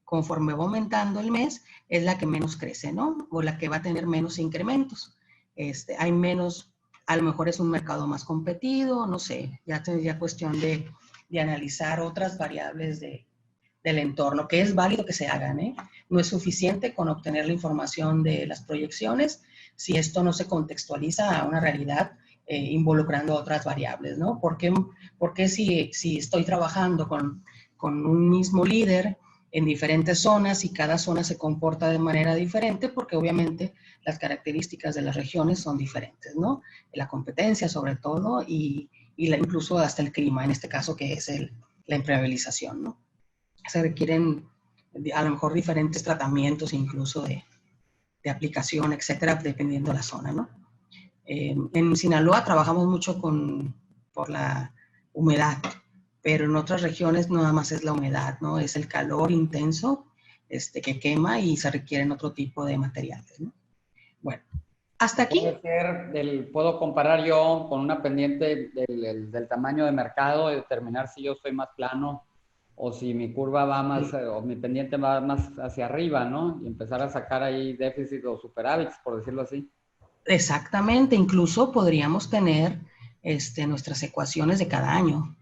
conforme va aumentando el mes, es la que menos crece, ¿no? O la que va a tener menos incrementos. Hay menos, a lo mejor es un mercado más competido, no sé, ya tendría cuestión de analizar otras variables del entorno, que es válido que se hagan, ¿eh? No es suficiente con obtener la información de las proyecciones si esto no se contextualiza a una realidad involucrando otras variables, ¿no? Porque si estoy trabajando con un mismo líder en diferentes zonas y cada zona se comporta de manera diferente, porque obviamente las características de las regiones son diferentes, ¿no? La competencia sobre todo y incluso hasta el clima, en este caso que es la impermeabilización, ¿no? Se requieren a lo mejor diferentes tratamientos incluso de aplicación, etcétera, dependiendo de la zona, ¿no? En Sinaloa trabajamos mucho por la humedad, pero en otras regiones no nada más es la humedad, ¿no? Es el calor intenso que quema y se requieren otro tipo de materiales, ¿no? Bueno, hasta aquí. Puedo comparar yo con una pendiente del tamaño de mercado y determinar si yo soy más plano o si mi curva va más, o mi pendiente va más hacia arriba, ¿no? Y empezar a sacar ahí déficit o superávit, por decirlo así. Exactamente, incluso podríamos tener nuestras ecuaciones de cada año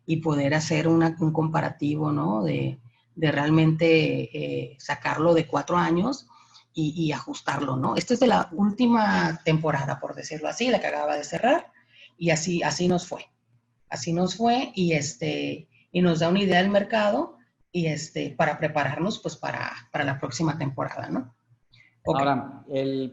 y poder hacer un comparativo, ¿no? De realmente sacarlo de 4 años y ajustarlo, ¿no? Esto es de la última temporada, por decirlo así, la que acaba de cerrar, y así nos fue. Así nos fue y nos da una idea del mercado y para prepararnos pues para la próxima temporada, ¿no? Okay. Ahora,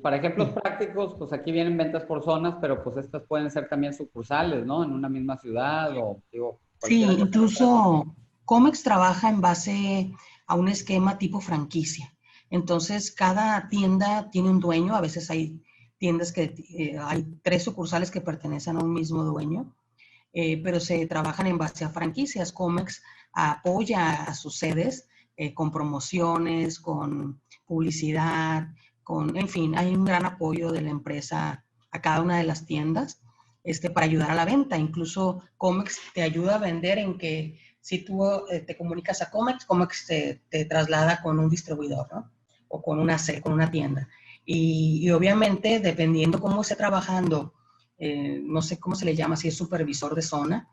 para ejemplos prácticos, pues aquí vienen ventas por zonas, pero pues estas pueden ser también sucursales, ¿no? En una misma ciudad o, digo, sí, incluso Comex trabaja en base a un esquema tipo franquicia. Entonces, cada tienda tiene un dueño. A veces hay tiendas que hay 3 sucursales que pertenecen a un mismo dueño, pero se trabajan en base a franquicias. Comex apoya a sus sedes con promociones, con publicidad, en fin, hay un gran apoyo de la empresa a cada una de las tiendas para ayudar a la venta. Incluso Comex te ayuda a vender en que si tú te comunicas a Comex, Comex te traslada con un distribuidor, ¿no? O con una tienda. Y obviamente, dependiendo cómo esté trabajando, no sé cómo se le llama, si es supervisor de zona,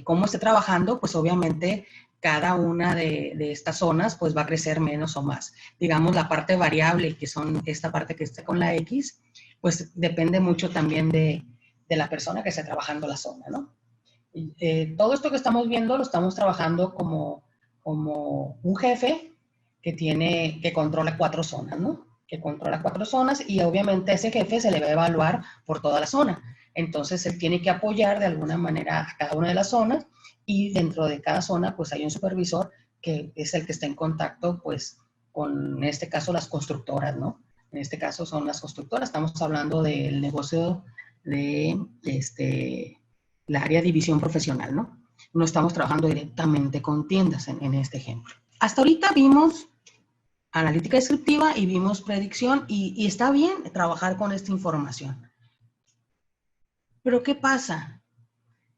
cómo esté trabajando, pues obviamente cada una de estas zonas pues va a crecer menos o más. Digamos, la parte variable, que son esta parte que está con la X, pues depende mucho también de la persona que esté trabajando la zona, ¿no? Todo esto que estamos viendo lo estamos trabajando como un jefe que controla 4 zonas, ¿no? Que controla 4 zonas y obviamente a ese jefe se le va a evaluar por toda la zona. Entonces, él tiene que apoyar de alguna manera a cada una de las zonas y dentro de cada zona, pues hay un supervisor que es el que está en contacto, pues, con, en este caso, las constructoras, ¿no? En este caso son las constructoras. Estamos hablando del negocio de la área de división profesional, ¿no? No estamos trabajando directamente con tiendas en este ejemplo. Hasta ahorita vimos analítica descriptiva y vimos predicción y está bien trabajar con esta información. Pero ¿qué pasa?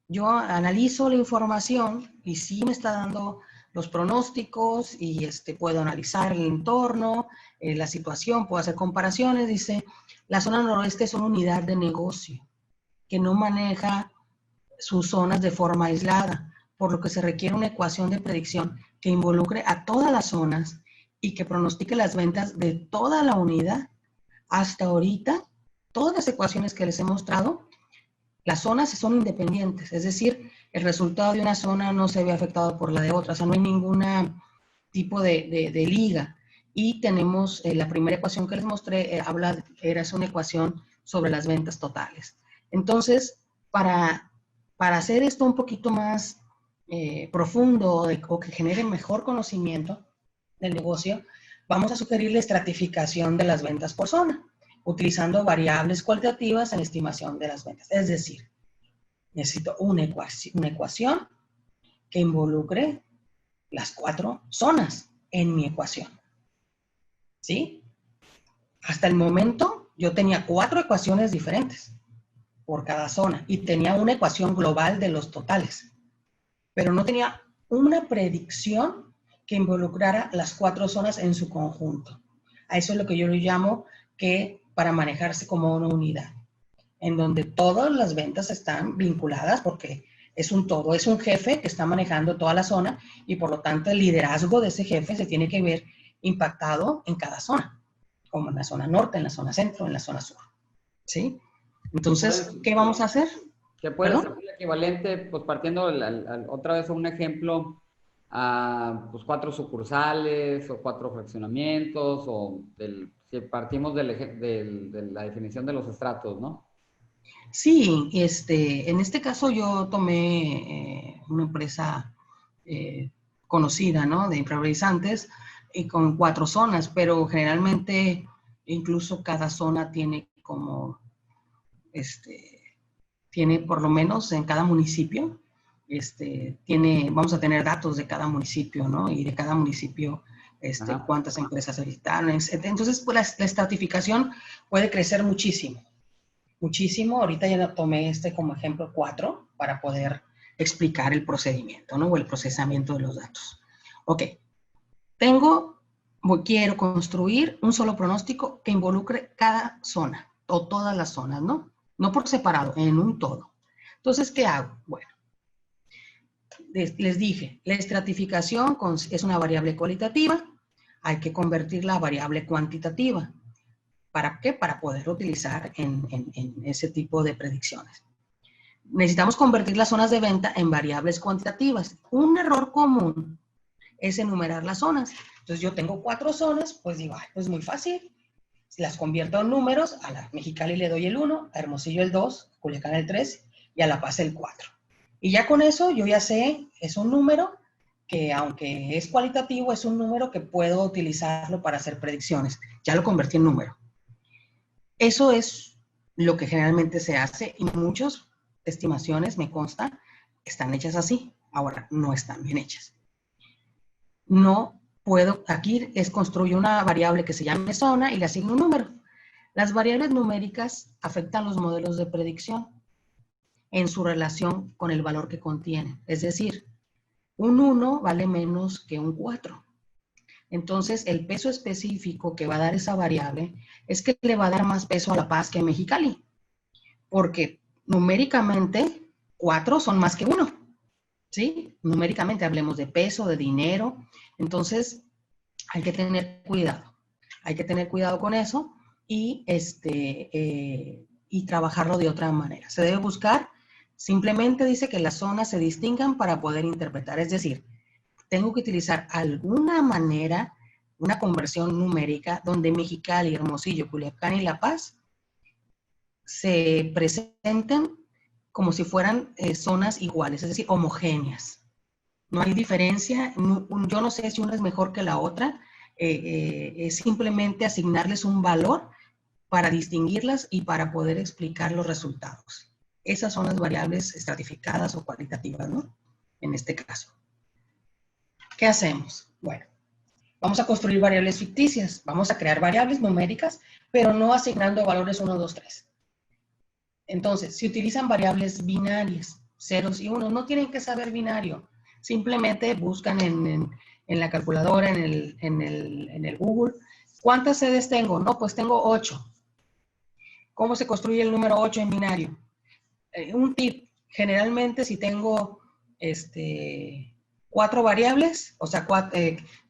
Yo analizo la información y sí me está dando los pronósticos y puedo analizar el entorno, la situación, puedo hacer comparaciones. Dice, la zona noroeste es una unidad de negocio que no maneja sus zonas de forma aislada, por lo que se requiere una ecuación de predicción que involucre a todas las zonas y que pronostique las ventas de toda la unidad. Hasta ahorita, todas las ecuaciones que les he mostrado, las zonas son independientes, es decir, el resultado de una zona no se ve afectado por la de otra, o sea, no hay ningún tipo de liga. Y tenemos la primera ecuación que les mostré, es una ecuación sobre las ventas totales. Entonces, para hacer esto un poquito más profundo o que genere mejor conocimiento del negocio, vamos a sugerir la estratificación de las ventas por zona, utilizando variables cualitativas en la estimación de las ventas. Es decir, necesito una ecuación que involucre las 4 zonas en mi ecuación. ¿Sí? Hasta el momento yo tenía 4 ecuaciones diferentes por cada zona y tenía una ecuación global de los totales, pero no tenía una predicción que involucrara las 4 zonas en su conjunto. A eso es lo que yo le llamo que para manejarse como una unidad, en donde todas las ventas están vinculadas porque es un todo, es un jefe que está manejando toda la zona y por lo tanto el liderazgo de ese jefe se tiene que ver impactado en cada zona, como en la zona norte, en la zona centro, en la zona sur. ¿Sí? Entonces, ¿qué vamos a hacer? Que puede ser el equivalente, pues partiendo otra vez a un ejemplo, a pues 4 sucursales o 4 fraccionamientos, o si partimos de la definición de los estratos, ¿no? Sí, en este caso yo tomé una empresa conocida, ¿no? De impermeabilizantes y con 4 zonas, pero generalmente incluso cada zona tiene como, tiene por lo menos en cada municipio, vamos a tener datos de cada municipio, ¿no? Y de cada municipio, cuántas empresas se visitaron, etc. Entonces, pues la estratificación puede crecer muchísimo. Muchísimo. Ahorita ya tomé como ejemplo 4 para poder explicar el procedimiento, ¿no? O el procesamiento de los datos. Ok. Quiero construir un solo pronóstico que involucre cada zona o todas las zonas, ¿no? No por separado, en un todo. Entonces, ¿qué hago? Bueno, les dije, la estratificación es una variable cualitativa, hay que convertirla a variable cuantitativa. ¿Para qué? Para poder utilizar en ese tipo de predicciones. Necesitamos convertir las zonas de venta en variables cuantitativas. Un error común es enumerar las zonas. Entonces yo tengo 4 zonas, pues digo, ay, pues muy fácil. Si las convierto en números, a la Mexicali le doy el 1, a Hermosillo el 2, a Culiacán el 3 y a La Paz el 4. Y ya con eso yo ya sé, es un número que aunque es cualitativo, es un número que puedo utilizarlo para hacer predicciones. Ya lo convertí en número. Eso es lo que generalmente se hace y muchas estimaciones, me consta, están hechas así. Ahora, no están bien hechas. No puedo, aquí construyo una variable que se llame zona y le asigno un número. Las variables numéricas afectan los modelos de predicción en su relación con el valor que contienen. Es decir, un 1 vale menos que un 4. Entonces, el peso específico que va a dar esa variable es que le va a dar más peso a La Paz que a Mexicali. Porque numéricamente, 4 son más que 1. ¿Sí? Numéricamente hablemos de peso, de dinero. Entonces, hay que tener cuidado. Hay que tener cuidado con eso y trabajarlo de otra manera. Se debe buscar, simplemente dice que las zonas se distingan para poder interpretar. Es decir, tengo que utilizar alguna manera, una conversión numérica, donde Mexicali, Hermosillo, Culiacán y La Paz se presenten como si fueran zonas iguales, es decir, homogéneas. No hay diferencia, yo no sé si una es mejor que la otra, es simplemente asignarles un valor para distinguirlas y para poder explicar los resultados. Esas son las variables estratificadas o cualitativas, ¿no? En este caso. ¿Qué hacemos? Bueno, vamos a construir variables ficticias, vamos a crear variables numéricas, pero no asignando valores 1, 2, 3. Entonces, si utilizan variables binarias, ceros y unos, no tienen que saber binario. Simplemente buscan en la calculadora, en el Google, ¿cuántas sedes tengo? No, pues tengo 8. ¿Cómo se construye el número 8 en binario? Un tip, generalmente si tengo 4 variables, o sea,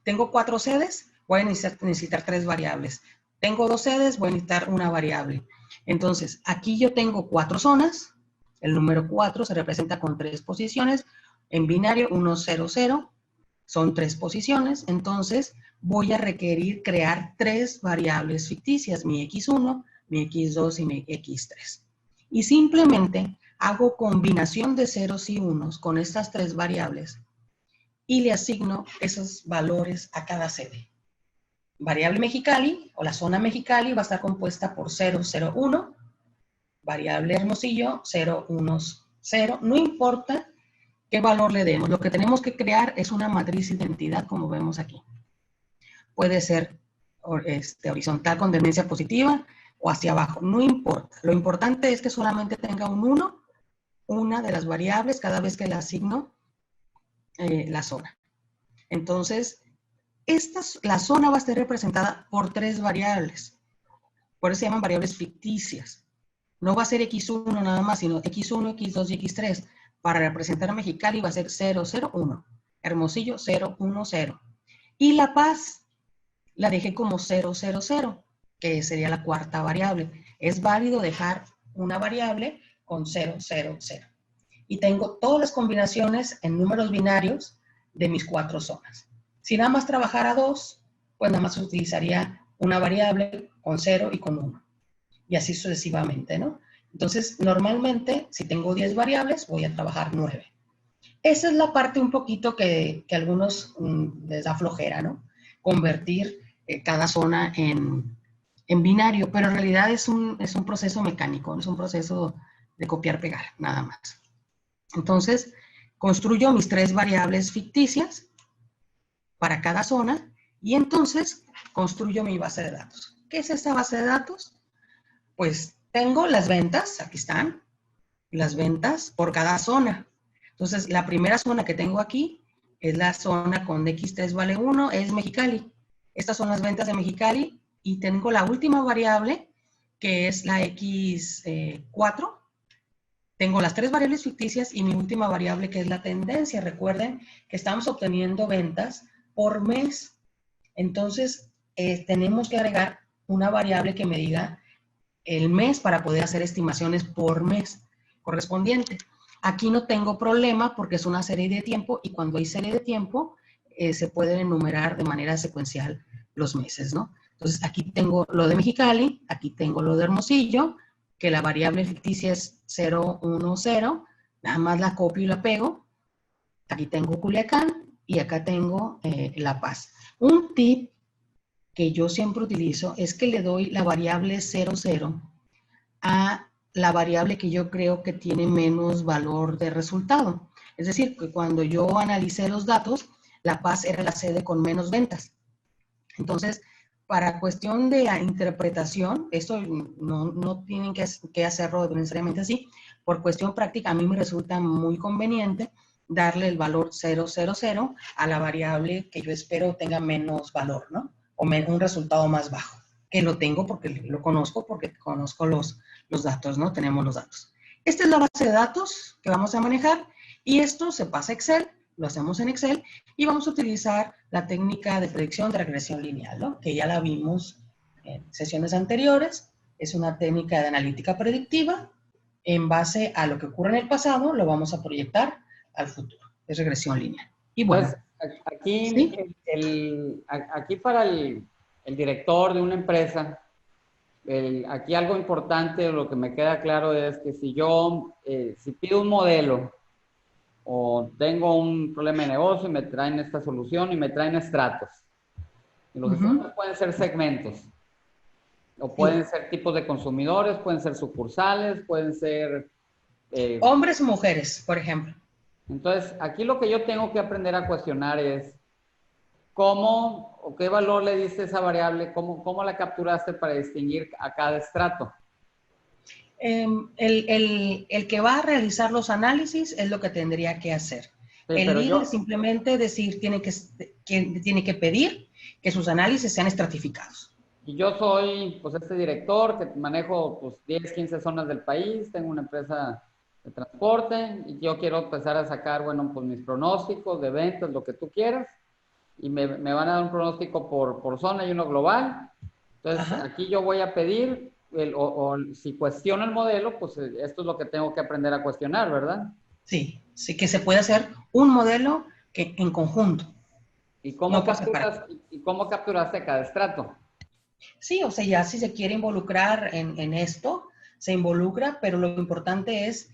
tengo 4 sedes, voy a necesitar 3 variables. Tengo 2 sedes, voy a necesitar una variable. Entonces, aquí yo tengo 4 zonas, el número 4 se representa con 3 posiciones, en binario 1, 0, 0, son 3 posiciones, entonces voy a requerir crear 3 variables ficticias, mi x1, mi x2 y mi x3. Y simplemente hago combinación de ceros y unos con estas 3 variables y le asigno esos valores a cada sede. Variable Mexicali o la zona Mexicali va a estar compuesta por 0, 0, 1. Variable Hermosillo, 0, 1, 0. No importa qué valor le demos. Lo que tenemos que crear es una matriz de identidad, como vemos aquí. Puede ser horizontal con tendencia positiva o hacia abajo. No importa. Lo importante es que solamente tenga un 1, una de las variables, cada vez que le asigno la zona. Entonces, la zona va a estar representada por 3 variables. Por eso se llaman variables ficticias. No va a ser X1 nada más, sino X1, X2 y X3. Para representar a Mexicali va a ser 0, 0, 1. Hermosillo, 0, 1, 0. Y La Paz la dejé como 0, 0, 0, que sería la cuarta variable. Es válido dejar una variable con 0, 0, 0. Y tengo todas las combinaciones en números binarios de mis 4 zonas. Si nada más trabajara 2, pues nada más utilizaría una variable con 0 y con 1. Y así sucesivamente, ¿no? Entonces, normalmente, si tengo 10 variables, voy a trabajar 9. Esa es la parte un poquito que a algunos les da flojera, ¿no? Convertir cada zona en binario, pero en realidad es un proceso mecánico, no es un proceso de copiar-pegar, nada más. Entonces, construyo mis 3 variables ficticias para cada zona y entonces construyo mi base de datos. ¿Qué es esta base de datos? Pues tengo las ventas, aquí están, las ventas por cada zona. Entonces, la primera zona que tengo aquí es la zona con X3 vale 1, es Mexicali. Estas son las ventas de Mexicali y tengo la última variable que es la X4, Tengo las 3 variables ficticias y mi última variable que es la tendencia. Recuerden que estamos obteniendo ventas por mes. Entonces, tenemos que agregar una variable que me diga el mes para poder hacer estimaciones por mes correspondiente. Aquí no tengo problema porque es una serie de tiempo y cuando hay serie de tiempo se pueden enumerar de manera secuencial los meses, ¿no? Entonces, aquí tengo lo de Mexicali, aquí tengo lo de Hermosillo, que la variable ficticia es 0, 1, 0, nada más la copio y la pego. Aquí tengo Culiacán y acá tengo La Paz. Un tip que yo siempre utilizo es que le doy la variable 0, 0 a la variable que yo creo que tiene menos valor de resultado. Es decir, que cuando yo analicé los datos, La Paz era la sede con menos ventas. Entonces, para cuestión de interpretación, esto no tienen que hacerlo necesariamente así, por cuestión práctica a mí me resulta muy conveniente darle el valor 000 a la variable que yo espero tenga menos valor, ¿no? O un resultado más bajo, que lo tengo porque lo conozco, porque conozco los datos, ¿no? Tenemos los datos. Esta es la base de datos que vamos a manejar y esto se pasa a Excel, lo hacemos en Excel y vamos a utilizar la técnica de predicción de regresión lineal, ¿no? Que ya la vimos en sesiones anteriores. Es una técnica de analítica predictiva. En base a lo que ocurre en el pasado, lo vamos a proyectar al futuro. Es regresión lineal. Y bueno, Entonces, aquí, ¿sí? aquí para el director de una empresa, aquí algo importante, lo que me queda claro es que si yo, si pido un modelo o tengo un problema de negocio y me traen esta solución y me traen estratos. Y los estratos pueden ser segmentos, o pueden ser tipos de consumidores, pueden ser sucursales, pueden ser... hombres o mujeres, por ejemplo. Entonces, aquí lo que yo tengo que aprender a cuestionar es cómo o qué valor le diste a esa variable, cómo la capturaste para distinguir a cada estrato. El que va a realizar los análisis es lo que tendría que hacer. Sí, El líder simplemente tiene que pedir que sus análisis sean estratificados. Y yo soy, pues, este director que manejo, pues, 10, 15 zonas del país, tengo una empresa de transporte y yo quiero empezar a sacar, bueno, pues mis pronósticos de ventas, lo que tú quieras, y me van a dar un pronóstico por zona y uno global. Entonces, Ajá. aquí yo voy a pedir, si cuestiono el modelo, pues esto es lo que tengo que aprender a cuestionar, ¿verdad? Sí, sí que se puede hacer un modelo que en conjunto. ¿Y cómo capturaste cada estrato? Sí, o sea, ya si se quiere involucrar en esto, se involucra, pero lo importante es,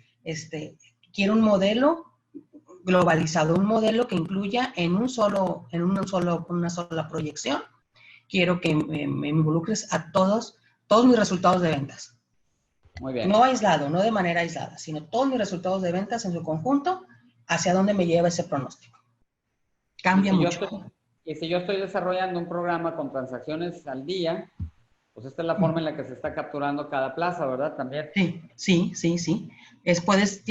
quiero un modelo globalizado, un modelo que incluya una sola proyección. Quiero que me involucres a todos mis resultados de ventas. Muy bien. No aislado, no de manera aislada, sino todos mis resultados de ventas en su conjunto, hacia dónde me lleva ese pronóstico. Cambia mucho. Y si yo estoy desarrollando un programa con transacciones al día, pues esta es la forma en la que se está capturando cada plaza, ¿verdad? También. Sí. Puedes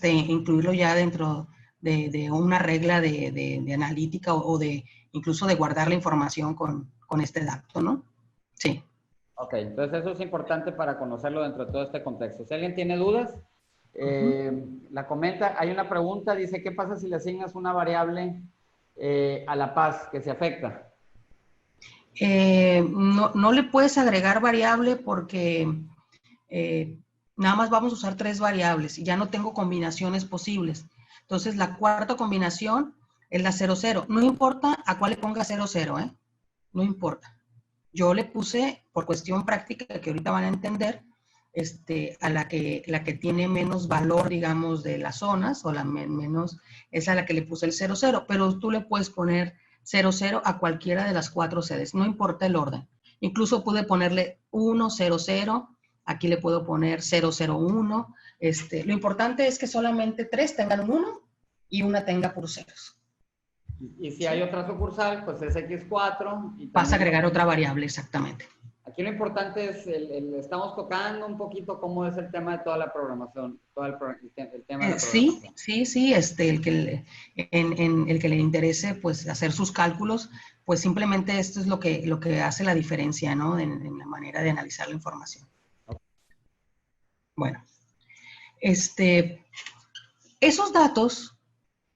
incluirlo ya dentro de una regla de analítica o de incluso de guardar la información con este dato, ¿no? Sí. Ok, entonces eso es importante para conocerlo dentro de todo este contexto. Si alguien tiene dudas, la comenta. Hay una pregunta, dice, ¿qué pasa si le asignas una variable a La Paz que se afecta? No le puedes agregar variable porque nada más vamos a usar 3 variables y ya no tengo combinaciones posibles. Entonces, la cuarta combinación es la 0, 0. No importa a cuál le ponga 0, 0, ¿eh? No importa. Yo le puse, por cuestión práctica, que ahorita van a entender, a la que tiene menos valor, digamos, de las zonas, o la menos, es a la que le puse el 0, 0, pero tú le puedes poner 0, 0 a cualquiera de las 4 sedes, no importa el orden. Incluso pude ponerle 1, 0, 0, aquí le puedo poner 0, 0, 1. Lo importante es que solamente 3 tengan un 1 y una tenga por ceros. Y si hay otra sucursal, pues es X4. Y vas a agregar otra variable, exactamente. Aquí lo importante es, estamos tocando un poquito cómo es el tema de toda la programación, todo el tema de la programación. Sí, el que le interese, pues, hacer sus cálculos, pues simplemente esto es lo que hace la diferencia, ¿no? En la manera de analizar la información. Okay. Bueno, Esos datos,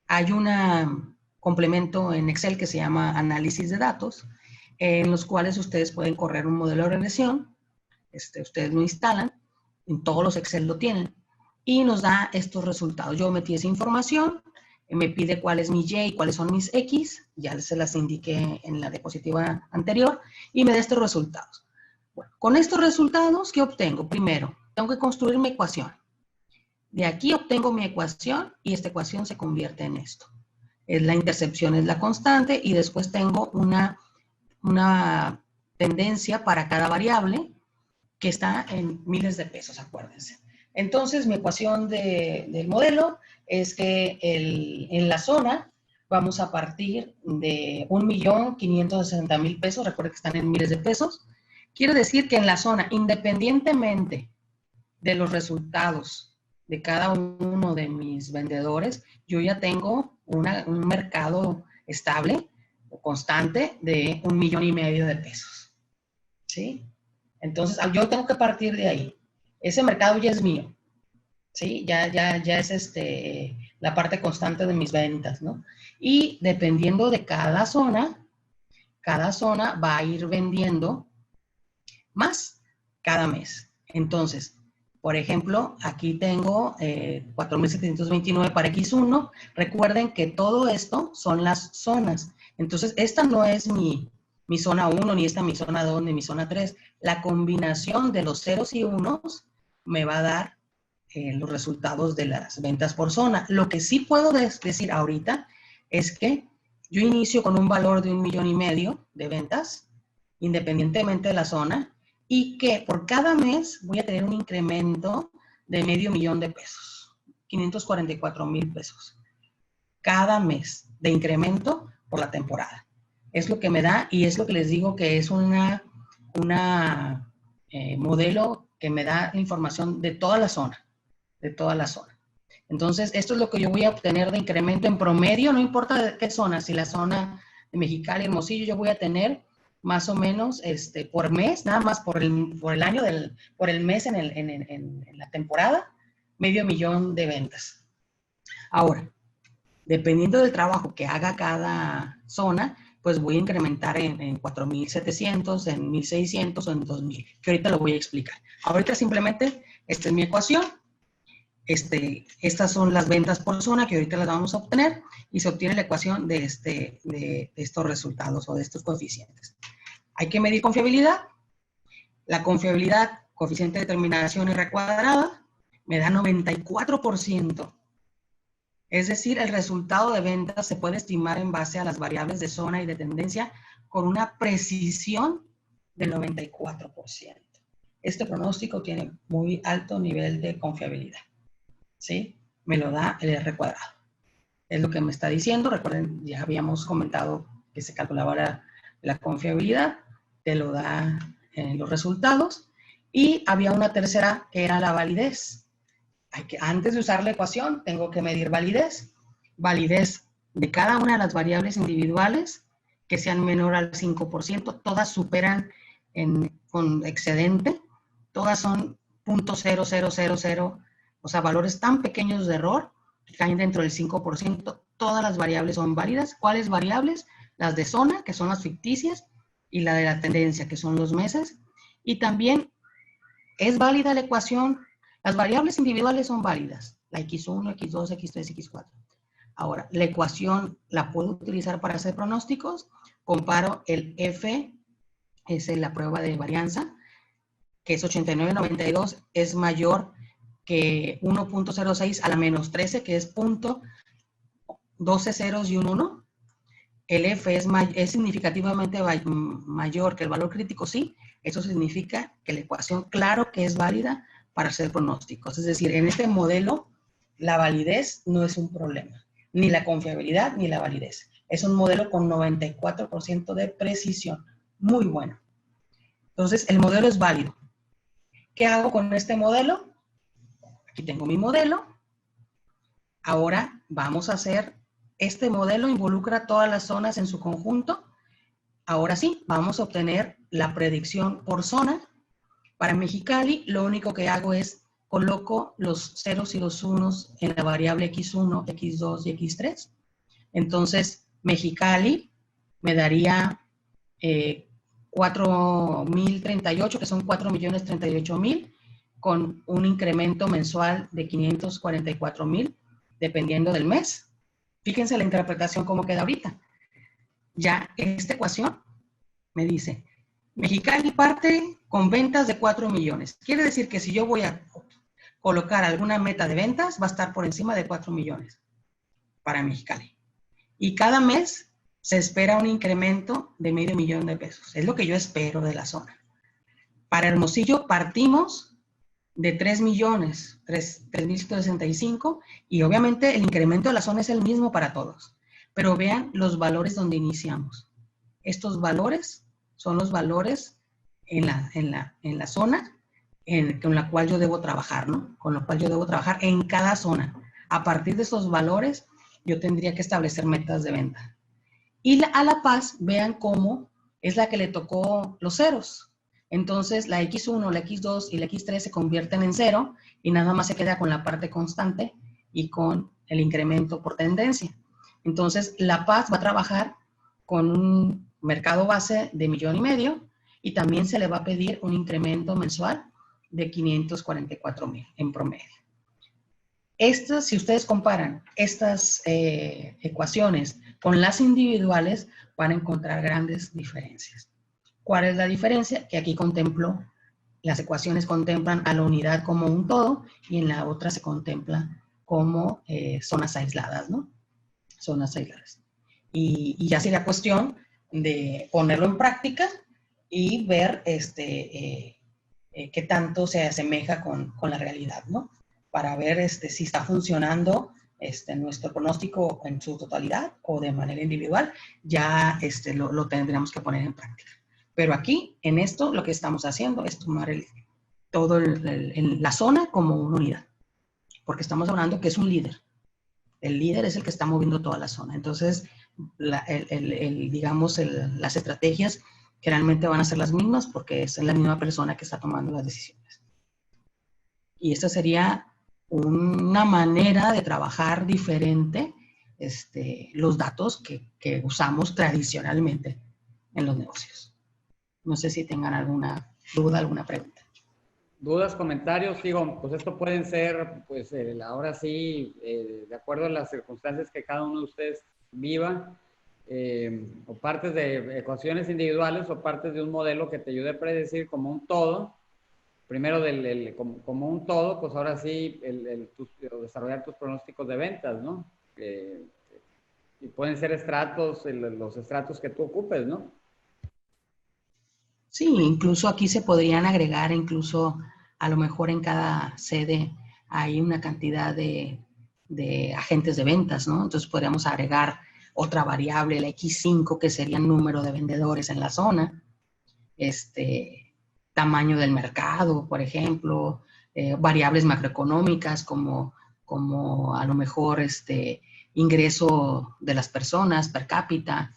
hay un complemento en Excel que se llama análisis de datos, en los cuales ustedes pueden correr un modelo de regresión. Ustedes lo instalan, en todos los Excel lo tienen, y nos da estos resultados. Yo metí esa información, me pide cuál es mi Y y cuáles son mis X, ya se las indiqué en la diapositiva anterior, y me da estos resultados. Bueno, con estos resultados, ¿qué obtengo? Primero, tengo que construir mi ecuación. De aquí obtengo mi ecuación y esta ecuación se convierte en esto. La intercepción es la constante y después tengo una tendencia para cada variable que está en miles de pesos, acuérdense. Entonces, mi ecuación del modelo es que en la zona vamos a partir de 1.560.000 pesos, recuerden que están en miles de pesos. Quiere decir que en la zona, independientemente de los resultados de cada uno de mis vendedores, yo ya tengo un mercado estable o constante de 1,5 millones de pesos. ¿Sí? Entonces, yo tengo que partir de ahí. Ese mercado ya es mío. ¿Sí? Ya es la parte constante de mis ventas, ¿no? Y dependiendo de cada zona va a ir vendiendo más cada mes. Entonces, por ejemplo, aquí tengo 4.729 para X1. Recuerden que todo esto son las zonas. Entonces, esta no es mi zona 1, ni esta mi zona 2, ni mi zona 3. La combinación de los ceros y unos me va a dar los resultados de las ventas por zona. Lo que sí puedo decir ahorita es que yo inicio con un valor de 1,5 millones de ventas, independientemente de la zona, y que por cada mes voy a tener un incremento de $500,000 de pesos, 544,000 pesos, cada mes de incremento por la temporada. Es lo que me da y es lo que les digo que es una modelo que me da información de toda la zona, Entonces, esto es lo que yo voy a obtener de incremento en promedio, no importa de qué zona, si la zona de Mexicali, Hermosillo, yo voy a tener más o menos por mes, nada más por el año, por el mes en la temporada, $500,000 de ventas. Ahora, dependiendo del trabajo que haga cada zona, pues voy a incrementar en 4.700, en 1.600 o en 2.000, que ahorita lo voy a explicar. Ahorita simplemente, esta es mi ecuación. Estas son las ventas por zona que ahorita las vamos a obtener y se obtiene la ecuación de estos resultados o de estos coeficientes. Hay que medir confiabilidad. La confiabilidad, coeficiente de determinación R cuadrada, me da 94%. Es decir, el resultado de ventas se puede estimar en base a las variables de zona y de tendencia con una precisión del 94%. Este pronóstico tiene muy alto nivel de confiabilidad. ¿Sí? Me lo da el R cuadrado. Es lo que me está diciendo. Recuerden, ya habíamos comentado que se calculaba la confiabilidad, te lo da los resultados. Y había una tercera que era la validez. Antes de usar la ecuación, tengo que medir validez. Validez de cada una de las variables individuales que sean menor al 5%. Todas superan con excedente. Todas son 0.0000. O sea, valores tan pequeños de error que caen dentro del 5%. Todas las variables son válidas. ¿Cuáles variables? Las de zona, que son las ficticias, y la de la tendencia, que son los meses. Y también es válida la ecuación. Las variables individuales son válidas. La X1, X2, X3, X4. Ahora, la ecuación la puedo utilizar para hacer pronósticos. Comparo el F, es la prueba de varianza, que es 89.92, es mayor que 1.06 a la menos 13, que es 12 ceros y un 1. El F es significativamente mayor que el valor crítico, sí. Eso significa que la ecuación, claro que es válida para hacer pronósticos. Es decir, en este modelo, la validez no es un problema. Ni la confiabilidad ni la validez. Es un modelo con 94% de precisión. Muy bueno. Entonces, el modelo es válido. ¿Qué hago con este modelo? Aquí tengo mi modelo. Ahora vamos a hacer, este modelo involucra todas las zonas en su conjunto. Ahora sí, vamos a obtener la predicción por zona. Para Mexicali, lo único que hago es coloco los ceros y los unos en la variable x1, x2 y x3. Entonces, Mexicali me daría 4.038, que son 4.038.000, con un incremento mensual de 544.000, dependiendo del mes. Fíjense la interpretación cómo queda ahorita. Ya esta ecuación me dice, Mexicali parte con ventas de 4 millones. Quiere decir que si yo voy a colocar alguna meta de ventas, va a estar por encima de 4 millones para Mexicali. Y cada mes se espera un incremento de $500,000 de pesos. Es lo que yo espero de la zona. Para Hermosillo partimos de 3 millones, 3.165, y obviamente el incremento de la zona es el mismo para todos. Pero vean los valores donde iniciamos. Estos valores son los valores en la zona con la cual yo debo trabajar, ¿no? Con lo cual yo debo trabajar en cada zona. A partir de esos valores, yo tendría que establecer metas de venta. Y a La Paz, vean cómo es la que le tocó los ceros. Entonces, la X1, la X2 y la X3 se convierten en cero y nada más se queda con la parte constante y con el incremento por tendencia. Entonces, La Paz va a trabajar con un mercado base de 1,5 millones y también se le va a pedir un incremento mensual de 544,000 en promedio. Estas, si ustedes comparan estas ecuaciones con las individuales, van a encontrar grandes diferencias. ¿Cuál es la diferencia? Que aquí contemplo, las ecuaciones contemplan a la unidad como un todo y en la otra se contempla como zonas aisladas, ¿no? Zonas aisladas. Y ya sería cuestión de ponerlo en práctica y ver qué tanto se asemeja con la realidad, ¿no? Para ver si está funcionando nuestro pronóstico en su totalidad o de manera individual, ya lo tendríamos que poner en práctica. Pero aquí, en esto, lo que estamos haciendo es tomar la zona como una unidad, porque estamos hablando que es un líder. El líder es el que está moviendo toda la zona. Entonces, digamos, las estrategias generalmente van a ser las mismas porque es la misma persona que está tomando las decisiones. Y esta sería una manera de trabajar diferente los datos que usamos tradicionalmente en los negocios. No sé si tengan alguna duda, alguna pregunta. Dudas, comentarios, digo, pues esto pueden ser, pues ahora sí, de acuerdo a las circunstancias que cada uno de ustedes viva, o partes de ecuaciones individuales o partes de un modelo que te ayude a predecir como un todo. Primero como un todo, pues ahora sí, desarrollar tus pronósticos de ventas, ¿no? Y pueden ser estratos, los estratos que tú ocupes, ¿no? Sí, incluso aquí se podrían agregar, incluso a lo mejor en cada sede hay una cantidad de agentes de ventas, ¿no? Entonces podríamos agregar otra variable, la X5, que sería el número de vendedores en la zona, tamaño del mercado, por ejemplo, variables macroeconómicas como a lo mejor ingreso de las personas per cápita,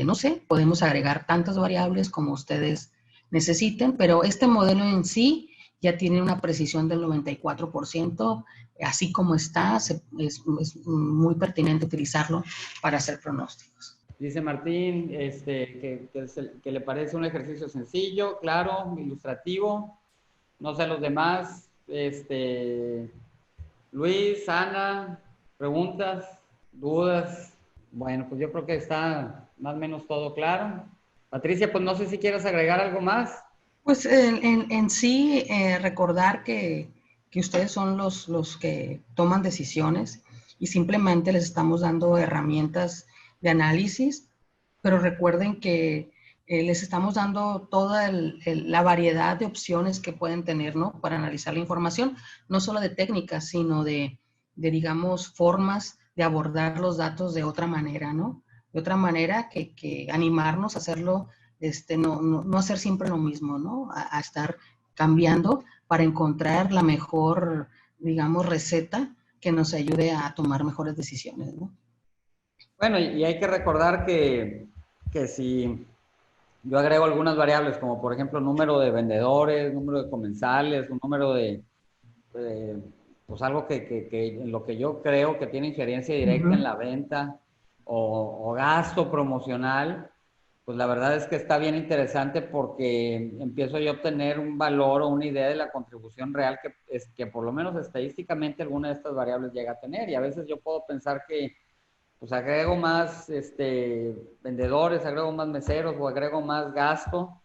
no sé, podemos agregar tantas variables como ustedes necesiten, pero este modelo en sí ya tiene una precisión del 94%, así como está, es muy pertinente utilizarlo para hacer pronósticos. Dice Martín que le parece un ejercicio sencillo, claro, ilustrativo. No sé los demás. Luis, Ana, preguntas, dudas. Bueno, pues yo creo que está más o menos todo claro. Patricia, pues no sé si quieres agregar algo más. Pues en sí, recordar que ustedes son los que toman decisiones y simplemente les estamos dando herramientas de análisis, pero recuerden que les estamos dando toda la variedad de opciones que pueden tener, ¿no? Para analizar la información, no solo de técnicas, sino de digamos, formas de abordar los datos de otra manera, ¿no? De otra manera que animarnos a hacerlo, no hacer siempre lo mismo, ¿no? A estar cambiando para encontrar la mejor, digamos, receta que nos ayude a tomar mejores decisiones, ¿no? Bueno, y hay que recordar que si yo agrego algunas variables, como por ejemplo número de vendedores, número de comensales, un número de pues algo que en lo que yo creo que tiene injerencia directa en la venta o gasto promocional, pues la verdad es que está bien interesante porque empiezo yo a obtener un valor o una idea de la contribución real que por lo menos estadísticamente alguna de estas variables llega a tener. Y a veces yo puedo pensar que pues agrego más vendedores, agrego más meseros o agrego más gasto,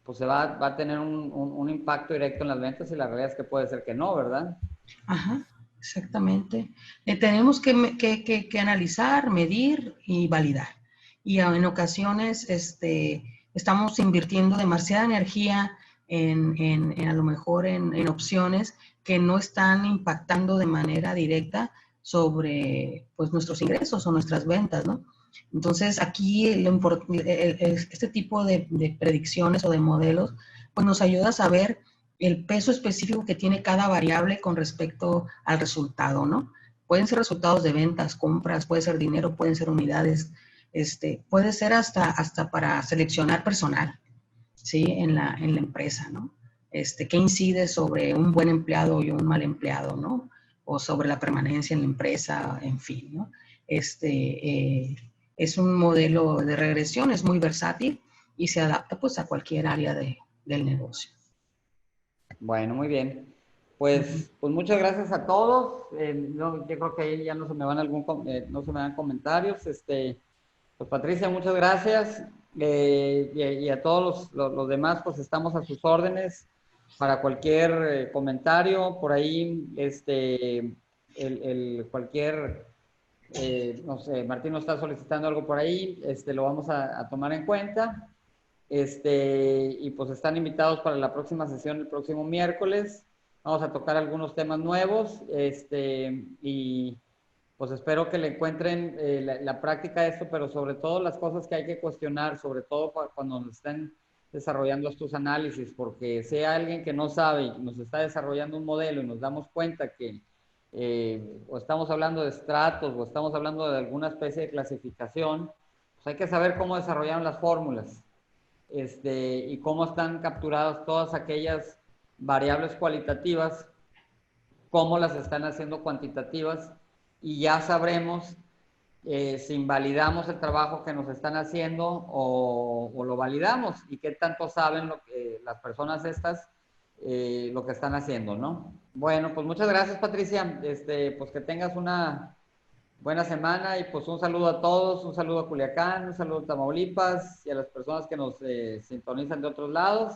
pues va a tener un impacto directo en las ventas y la realidad es que puede ser que no, ¿verdad? Ajá, exactamente. Tenemos que analizar, medir y validar. Y en ocasiones estamos invirtiendo demasiada energía a lo mejor en opciones que no están impactando de manera directa sobre pues, nuestros ingresos o nuestras ventas, ¿no? Entonces, aquí este tipo de predicciones o de modelos pues nos ayuda a saber el peso específico que tiene cada variable con respecto al resultado, ¿no? Pueden ser resultados de ventas, compras, puede ser dinero, pueden ser unidades, puede ser hasta para seleccionar personal, ¿sí? En la empresa, ¿no? ¿Qué incide sobre un buen empleado y un mal empleado, ¿no? O sobre la permanencia en la empresa, en fin, ¿no? Es un modelo de regresión, es muy versátil y se adapta pues a cualquier área del negocio. Bueno, muy bien. Pues muchas gracias a todos. Yo creo que ahí ya no se me van no se me dan comentarios. Pues Patricia, muchas gracias. Y a todos los demás, pues estamos a sus órdenes para cualquier comentario. Por ahí, cualquier, no sé, Martín nos está solicitando algo por ahí, lo vamos a tomar en cuenta. Y pues están invitados para la próxima sesión el próximo miércoles. Vamos a tocar algunos temas nuevos, y pues espero que le encuentren la práctica de esto, pero sobre todo las cosas que hay que cuestionar, sobre todo cuando nos estén desarrollando estos análisis, porque si hay alguien que no sabe y nos está desarrollando un modelo y nos damos cuenta que o estamos hablando de estratos o estamos hablando de alguna especie de clasificación, pues hay que saber cómo desarrollaron las fórmulas, y cómo están capturadas todas aquellas variables cualitativas, cómo las están haciendo cuantitativas, y ya sabremos si invalidamos el trabajo que nos están haciendo o lo validamos, y qué tanto saben las personas estas lo que están haciendo, ¿no? Bueno, pues muchas gracias, Patricia. Pues que tengas una buena semana y pues un saludo a todos, un saludo a Culiacán, un saludo a Tamaulipas y a las personas que nos sintonizan de otros lados.